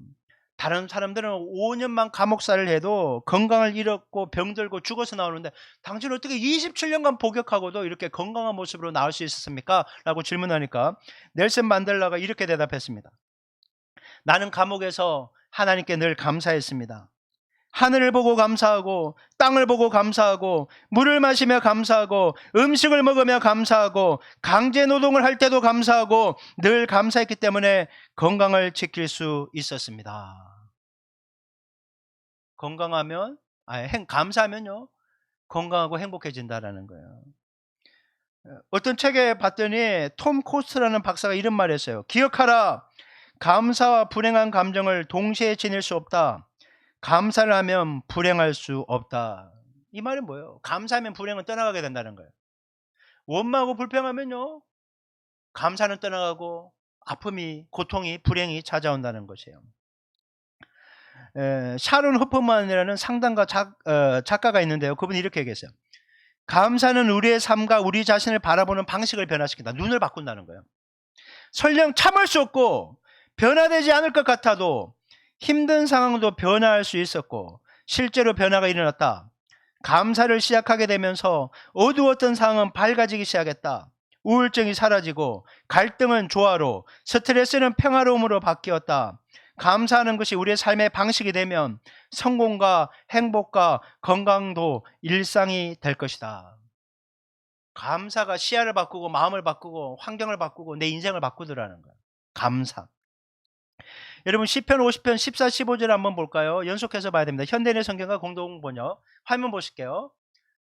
다른 사람들은 5년만 감옥살을 해도 건강을 잃었고 병들고 죽어서 나오는데 당신 어떻게 27년간 복역하고도 이렇게 건강한 모습으로 나올 수 있었습니까? 라고 질문하니까 넬슨 만델라가 이렇게 대답했습니다. 나는 감옥에서 하나님께 늘 감사했습니다. 하늘을 보고 감사하고 땅을 보고 감사하고 물을 마시며 감사하고 음식을 먹으며 감사하고 강제 노동을 할 때도 감사하고 늘 감사했기 때문에 건강을 지킬 수 있었습니다. 감사하면요 건강하고 행복해진다라는 거예요. 어떤 책에 봤더니 톰 코스트라는 박사가 이런 말을 했어요. 기억하라, 감사와 불행한 감정을 동시에 지닐 수 없다. 감사를 하면 불행할 수 없다. 이 말은 뭐예요? 감사하면 불행은 떠나가게 된다는 거예요. 원망하고 불평하면요, 감사는 떠나가고 아픔이, 고통이, 불행이 찾아온다는 것이에요. 샤론 허퍼만이라는 상담가 작가가 있는데요. 그분이 이렇게 얘기했어요. 감사는 우리의 삶과 우리 자신을 바라보는 방식을 변화시킨다. 눈을 바꾼다는 거예요. 설령 참을 수 없고 변화되지 않을 것 같아도 힘든 상황도 변화할 수 있었고 실제로 변화가 일어났다. 감사를 시작하게 되면서 어두웠던 상황은 밝아지기 시작했다. 우울증이 사라지고 갈등은 조화로, 스트레스는 평화로움으로 바뀌었다. 감사하는 것이 우리의 삶의 방식이 되면 성공과 행복과 건강도 일상이 될 것이다. 감사가 시야를 바꾸고 마음을 바꾸고 환경을 바꾸고 내 인생을 바꾸더라는 거야. 감사. 여러분 시편 50편 14, 15절 한번 볼까요? 연속해서 봐야 됩니다. 현대인의 성경과 공동번역 화면 보실게요.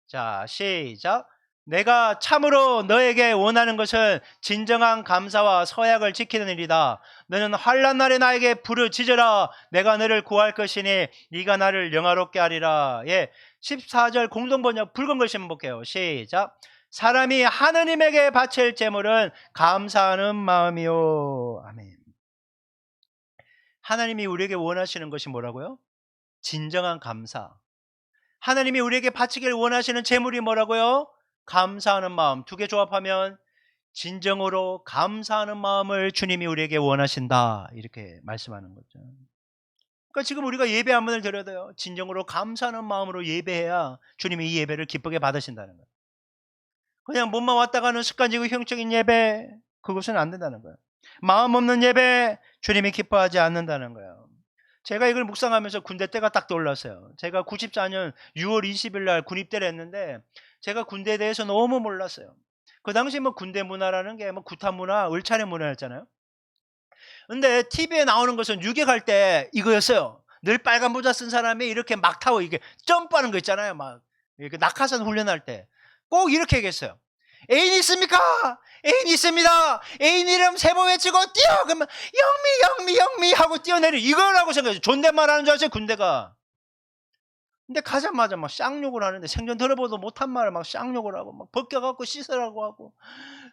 자, 시작. 내가 참으로 너에게 원하는 것은 진정한 감사와 서약을 지키는 일이다. 너는 환난 날에 나에게 부르짖으라. 내가 너를 구할 것이니 네가 나를 영화롭게 하리라. 예, 14절 공동번역 붉은 글씨 한번 볼게요. 시작. 사람이 하느님에게 바칠 제물은 감사하는 마음이요. 아멘. 하나님이 우리에게 원하시는 것이 뭐라고요? 진정한 감사. 하나님이 우리에게 바치길 원하시는 제물이 뭐라고요? 감사하는 마음. 두 개 조합하면 진정으로 감사하는 마음을 주님이 우리에게 원하신다. 이렇게 말씀하는 거죠. 그러니까 지금 우리가 예배 한 번을 드려도요, 진정으로 감사하는 마음으로 예배해야 주님이 이 예배를 기쁘게 받으신다는 거예요. 그냥 몸만 왔다 가는 습관적이고 형적인 예배, 그것은 안 된다는 거예요. 마음 없는 예배, 주님이 기뻐하지 않는다는 거예요. 제가 이걸 묵상하면서 군대 때가 딱 떠올랐어요. 제가 94년 6월 20일 날 군입대를 했는데 제가 군대에 대해서 너무 몰랐어요. 그 당시 뭐 군대 문화라는 게 뭐 구타 문화, 을차례 문화였잖아요. 근데 TV에 나오는 것은 유격할 때 이거였어요. 늘 빨간 모자 쓴 사람이 이렇게 막 타고 이게 점프하는 거 있잖아요. 막 이렇게 낙하산 훈련할 때 꼭 이렇게 얘기했어요. 애인 있습니까? 애인 있습니다. 애인 이름 세 번 외치고 뛰어. 그러면 영미 하고 뛰어내려. 이거라고 생각해요. 존댓말 하는 줄 아세요, 군대가. 근데 가자마자 막 쌍욕을 하는데 생전 들어보도 못한 말을 막 쌍욕을 하고 막 벗겨갖고 씻으라고 하고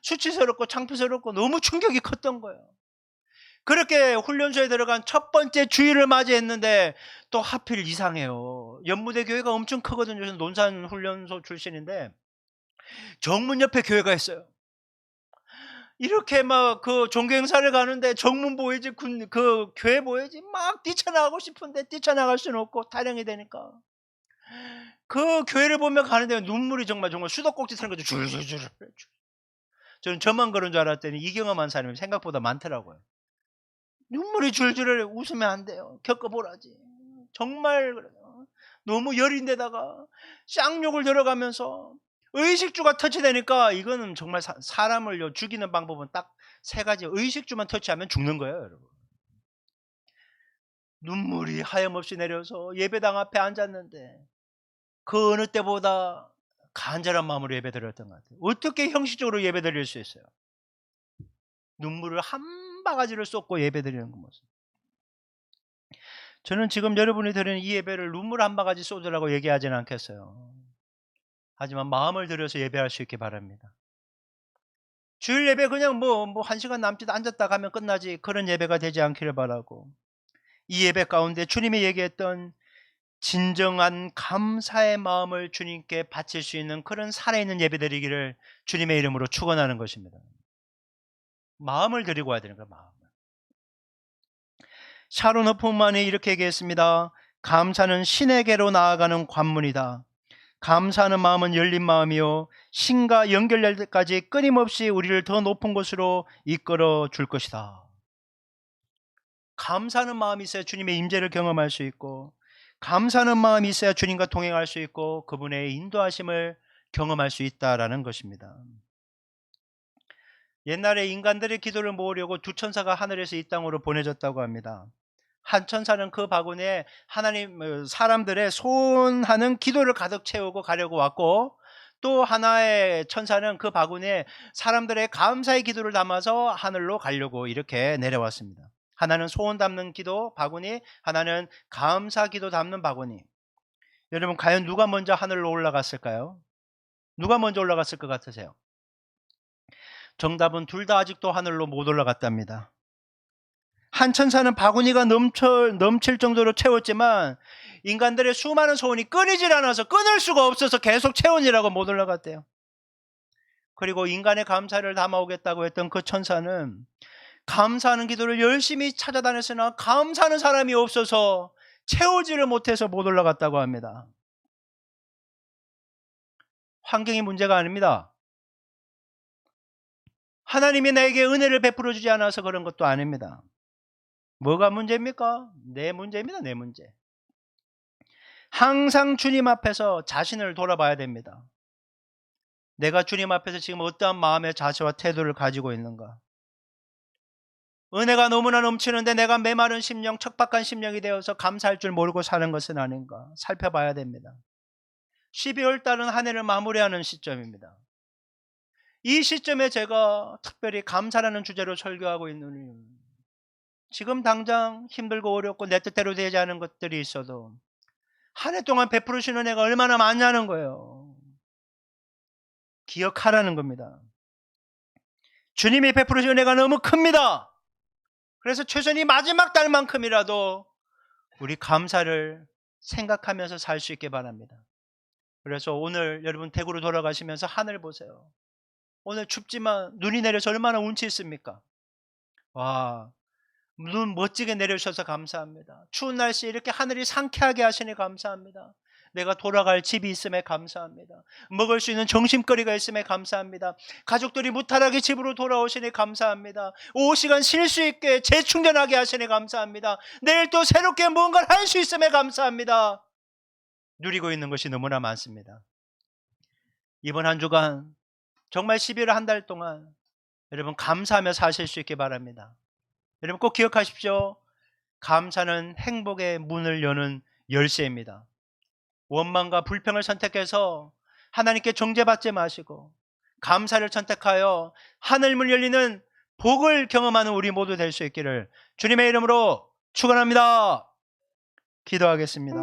수치스럽고 창피스럽고 너무 충격이 컸던 거예요. 그렇게 훈련소에 들어간 첫 번째 주일을 맞이했는데 또 하필 이상해요. 연무대 교회가 엄청 크거든요. 저는 논산 훈련소 출신인데 정문 옆에 교회가 있어요. 이렇게 막 그 종교 행사를 가는데 정문 보이지 그 교회 보이지 막 뛰쳐나가고 싶은데 뛰쳐나갈 수는 없고 타령이 되니까 그 교회를 보며 가는데 눈물이 정말 수도꼭지 트는 거죠. 줄줄줄. 저는 저만 그런 줄 알았더니 이경험한 사람이 생각보다 많더라고요. 눈물이 줄줄 웃으면 안 돼요. 겪어보라지. 정말 그래요. 너무 열인데다가 쌍욕을 들어가면서 의식주가 터치되니까 이거는 정말 사람을 죽이는 방법은 딱 세 가지. 의식주만 터치하면 죽는 거예요, 여러분. 눈물이 하염없이 내려서 예배당 앞에 앉았는데 그 어느 때보다 간절한 마음으로 예배 드렸던 것 같아요. 어떻게 형식적으로 예배 드릴 수 있어요? 눈물을 한 바가지를 쏟고 예배 드리는 그 모습. 저는 지금 여러분이 드리는 이 예배를 눈물 한 바가지 쏟으라고 얘기하지는 않겠어요. 하지만 마음을 들여서 예배할 수 있게 바랍니다. 주일 예배 그냥 뭐 1시간 남짓 앉았다 가면 끝나지 그런 예배가 되지 않기를 바라고 이 예배 가운데 주님이 얘기했던 진정한 감사의 마음을 주님께 바칠 수 있는 그런 살아있는 예배 드리기를 주님의 이름으로 축원하는 것입니다. 마음을 드리고 와야 되는 거예요. 마음을. 샤론 허프만이 이렇게 얘기했습니다. 감사는 신에게로 나아가는 관문이다. 감사하는 마음은 열린 마음이요 신과 연결될 때까지 끊임없이 우리를 더 높은 곳으로 이끌어 줄 것이다. 감사하는 마음이 있어야 주님의 임재를 경험할 수 있고 감사하는 마음이 있어야 주님과 동행할 수 있고 그분의 인도하심을 경험할 수 있다라는 것입니다. 옛날에 인간들의 기도를 모으려고 두 천사가 하늘에서 이 땅으로 보내졌다고 합니다. 한 천사는 그 바구니에 하나님 사람들의 소원하는 기도를 가득 채우고 가려고 왔고 또 하나의 천사는 그 바구니에 사람들의 감사의 기도를 담아서 하늘로 가려고 이렇게 내려왔습니다. 하나는 소원 담는 기도 바구니, 하나는 감사 기도 담는 바구니. 여러분 과연 누가 먼저 하늘로 올라갔을까요? 누가 먼저 올라갔을 것 같으세요? 정답은 둘 다 아직도 하늘로 못 올라갔답니다. 한 천사는 바구니가 넘칠 정도로 채웠지만 인간들의 수많은 소원이 끊이질 않아서 끊을 수가 없어서 계속 채우느라고 못 올라갔대요. 그리고 인간의 감사를 담아오겠다고 했던 그 천사는 감사하는 기도를 열심히 찾아다녔으나 감사하는 사람이 없어서 채우지를 못해서 못 올라갔다고 합니다. 환경이 문제가 아닙니다. 하나님이 나에게 은혜를 베풀어 주지 않아서 그런 것도 아닙니다. 뭐가 문제입니까? 내 문제입니다. 내 문제. 항상 주님 앞에서 자신을 돌아봐야 됩니다. 내가 주님 앞에서 지금 어떠한 마음의 자세와 태도를 가지고 있는가? 은혜가 너무나 넘치는데 내가 메마른 심령, 척박한 심령이 되어서 감사할 줄 모르고 사는 것은 아닌가? 살펴봐야 됩니다. 12월 달은 한 해를 마무리하는 시점입니다. 이 시점에 제가 특별히 감사라는 주제로 설교하고 있는 이유는 지금 당장 힘들고 어렵고 내 뜻대로 되지 않은 것들이 있어도 한 해 동안 베풀으신 은혜가 얼마나 많냐는 거예요. 기억하라는 겁니다. 주님이 베풀으신 은혜가 너무 큽니다. 그래서 최소한 이 마지막 달만큼이라도 우리 감사를 생각하면서 살 수 있게 바랍니다. 그래서 오늘 여러분 대구로 돌아가시면서 하늘 보세요. 오늘 춥지만 눈이 내려서 얼마나 운치 있습니까? 와, 눈 멋지게 내려주셔서 감사합니다. 추운 날씨에 이렇게 하늘이 상쾌하게 하시니 감사합니다. 내가 돌아갈 집이 있음에 감사합니다. 먹을 수 있는 정신거리가 있음에 감사합니다. 가족들이 무탈하게 집으로 돌아오시니 감사합니다. 오후 시간 쉴 수 있게 재충전하게 하시니 감사합니다. 내일 또 새롭게 무언가를 할 수 있음에 감사합니다. 누리고 있는 것이 너무나 많습니다. 이번 한 주간 정말 11월 한 달 동안 여러분 감사하며 사실 수 있게 바랍니다. 여러분 꼭 기억하십시오. 감사는 행복의 문을 여는 열쇠입니다. 원망과 불평을 선택해서 하나님께 정죄받지 마시고 감사를 선택하여 하늘문 열리는 복을 경험하는 우리 모두 될 수 있기를 주님의 이름으로 축원합니다. 기도하겠습니다.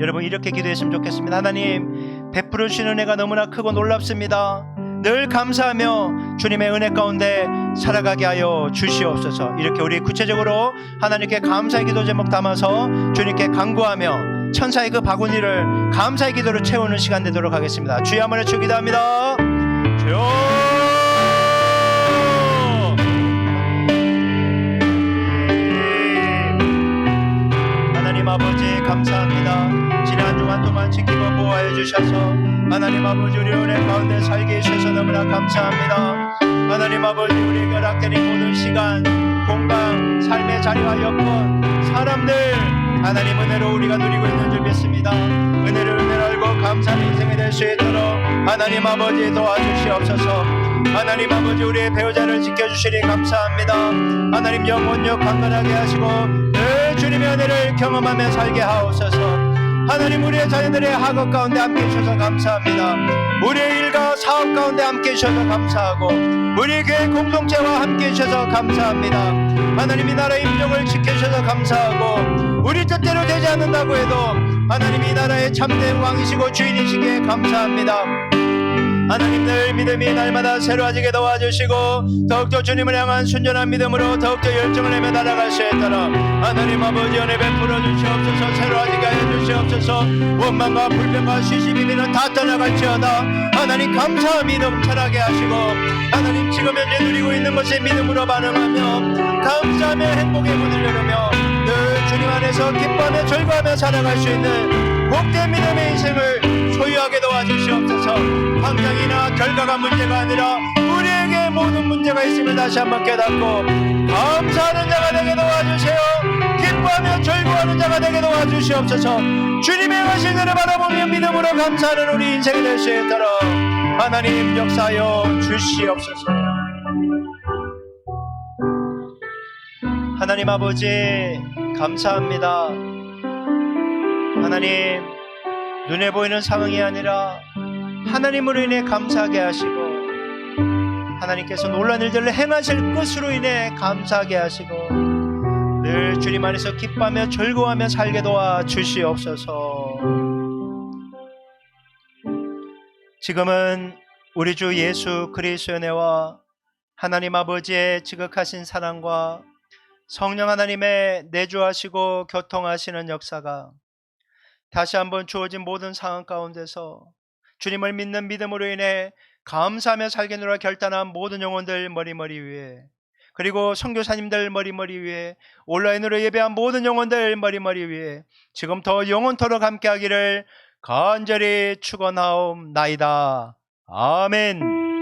여러분 이렇게 기도했으면 좋겠습니다. 하나님 베풀어 주시는 은혜가 너무나 크고 놀랍습니다. 늘 감사하며 주님의 은혜 가운데 살아가게 하여 주시옵소서. 이렇게 우리 구체적으로 하나님께 감사의 기도 제목 담아서 주님께 간구하며 천사의 그 바구니를 감사의 기도로 채우는 시간 되도록 하겠습니다. 주여 한번 외쳐 기도합니다. 주여 하나님 아버지 감사합니다. 지난 한 주간 동안 지키고 보호해 주셔서 하나님 아버지 우리 은혜 가운데 살게 해주셔서 너무나 감사합니다. 하나님 아버지 우리에게 허락되는 모든 시간, 공간, 삶의 자리와 여건, 사람들 하나님 은혜로 우리가 누리고 있는 줄 믿습니다. 은혜를 알고 감사하는 인생이 될 수 있도록 하나님 아버지 도와주시옵소서. 하나님 아버지 우리의 배우자를 지켜주시니 감사합니다. 하나님 영혼력 강건하게 하시고 늘 주님의 은혜를 경험하며 살게 하옵소서. 하나님 우리의 자녀들의 학업 가운데 함께 해주셔서 감사합니다. 우리의 일과 사업 가운데 함께 해주셔서 감사하고 우리 교회 공동체와 함께 해주셔서 감사합니다. 하나님 이 나라의 임종을 지켜주셔서 감사하고 우리 뜻대로 되지 않는다고 해도 하나님 이 나라의 참된 왕이시고 주인이시기에 감사합니다. 하나님 늘 믿음이 날마다 새로워지게 도와주시고 더욱더 주님을 향한 순전한 믿음으로 더욱더 열정을 내며 날아갈 수 있도록 하나님 아버지 은혜 베풀어 주시옵소서. 새로워지게 하여 주시옵소서. 원망과 불평과 시시비비는 다 떠나갈지어다. 하나님 감사함이 넘쳐나게 하시고 하나님 지금 현재 누리고 있는 것에 믿음으로 반응하며 감사하며 행복의 문을 열으며 늘 주님 안에서 기뻐하며 즐거워하며 살아갈 수 있는 복된 믿음의 인생을 소유하게 도와주시옵소서. 환경이나 결과가 문제가 아니라 우리에게 모든 문제가 있음을 다시 한번 깨닫고 감사하는 자가 되게 도와주세요. 기뻐하며 즐거워하는 자가 되게 도와주시옵소서. 주님의 하신 은혜를 바라보며 믿음으로 감사하는 우리 인생이 될 수 있도록 하나님 역사하여 주시옵소서. 하나님 아버지 감사합니다. 하나님 눈에 보이는 상황이 아니라 하나님으로 인해 감사하게 하시고 하나님께서 놀라운 일들을 행하실 것으로 인해 감사하게 하시고 늘 주님 안에서 기뻐하며 즐거워하며 살게 도와 주시옵소서. 지금은 우리 주 예수 그리스도의 은혜와 하나님 아버지의 지극하신 사랑과 성령 하나님의 내주하시고 교통하시는 역사가 다시 한번 주어진 모든 상황 가운데서 주님을 믿는 믿음으로 인해 감사하며 살겠노라 결단한 모든 영혼들 머리머리 위에, 그리고 선교사님들 머리머리 위에, 온라인으로 예배한 모든 영혼들 머리머리 위에 지금부터 영원토록 함께하기를 간절히 축원하옵나이다. 아멘.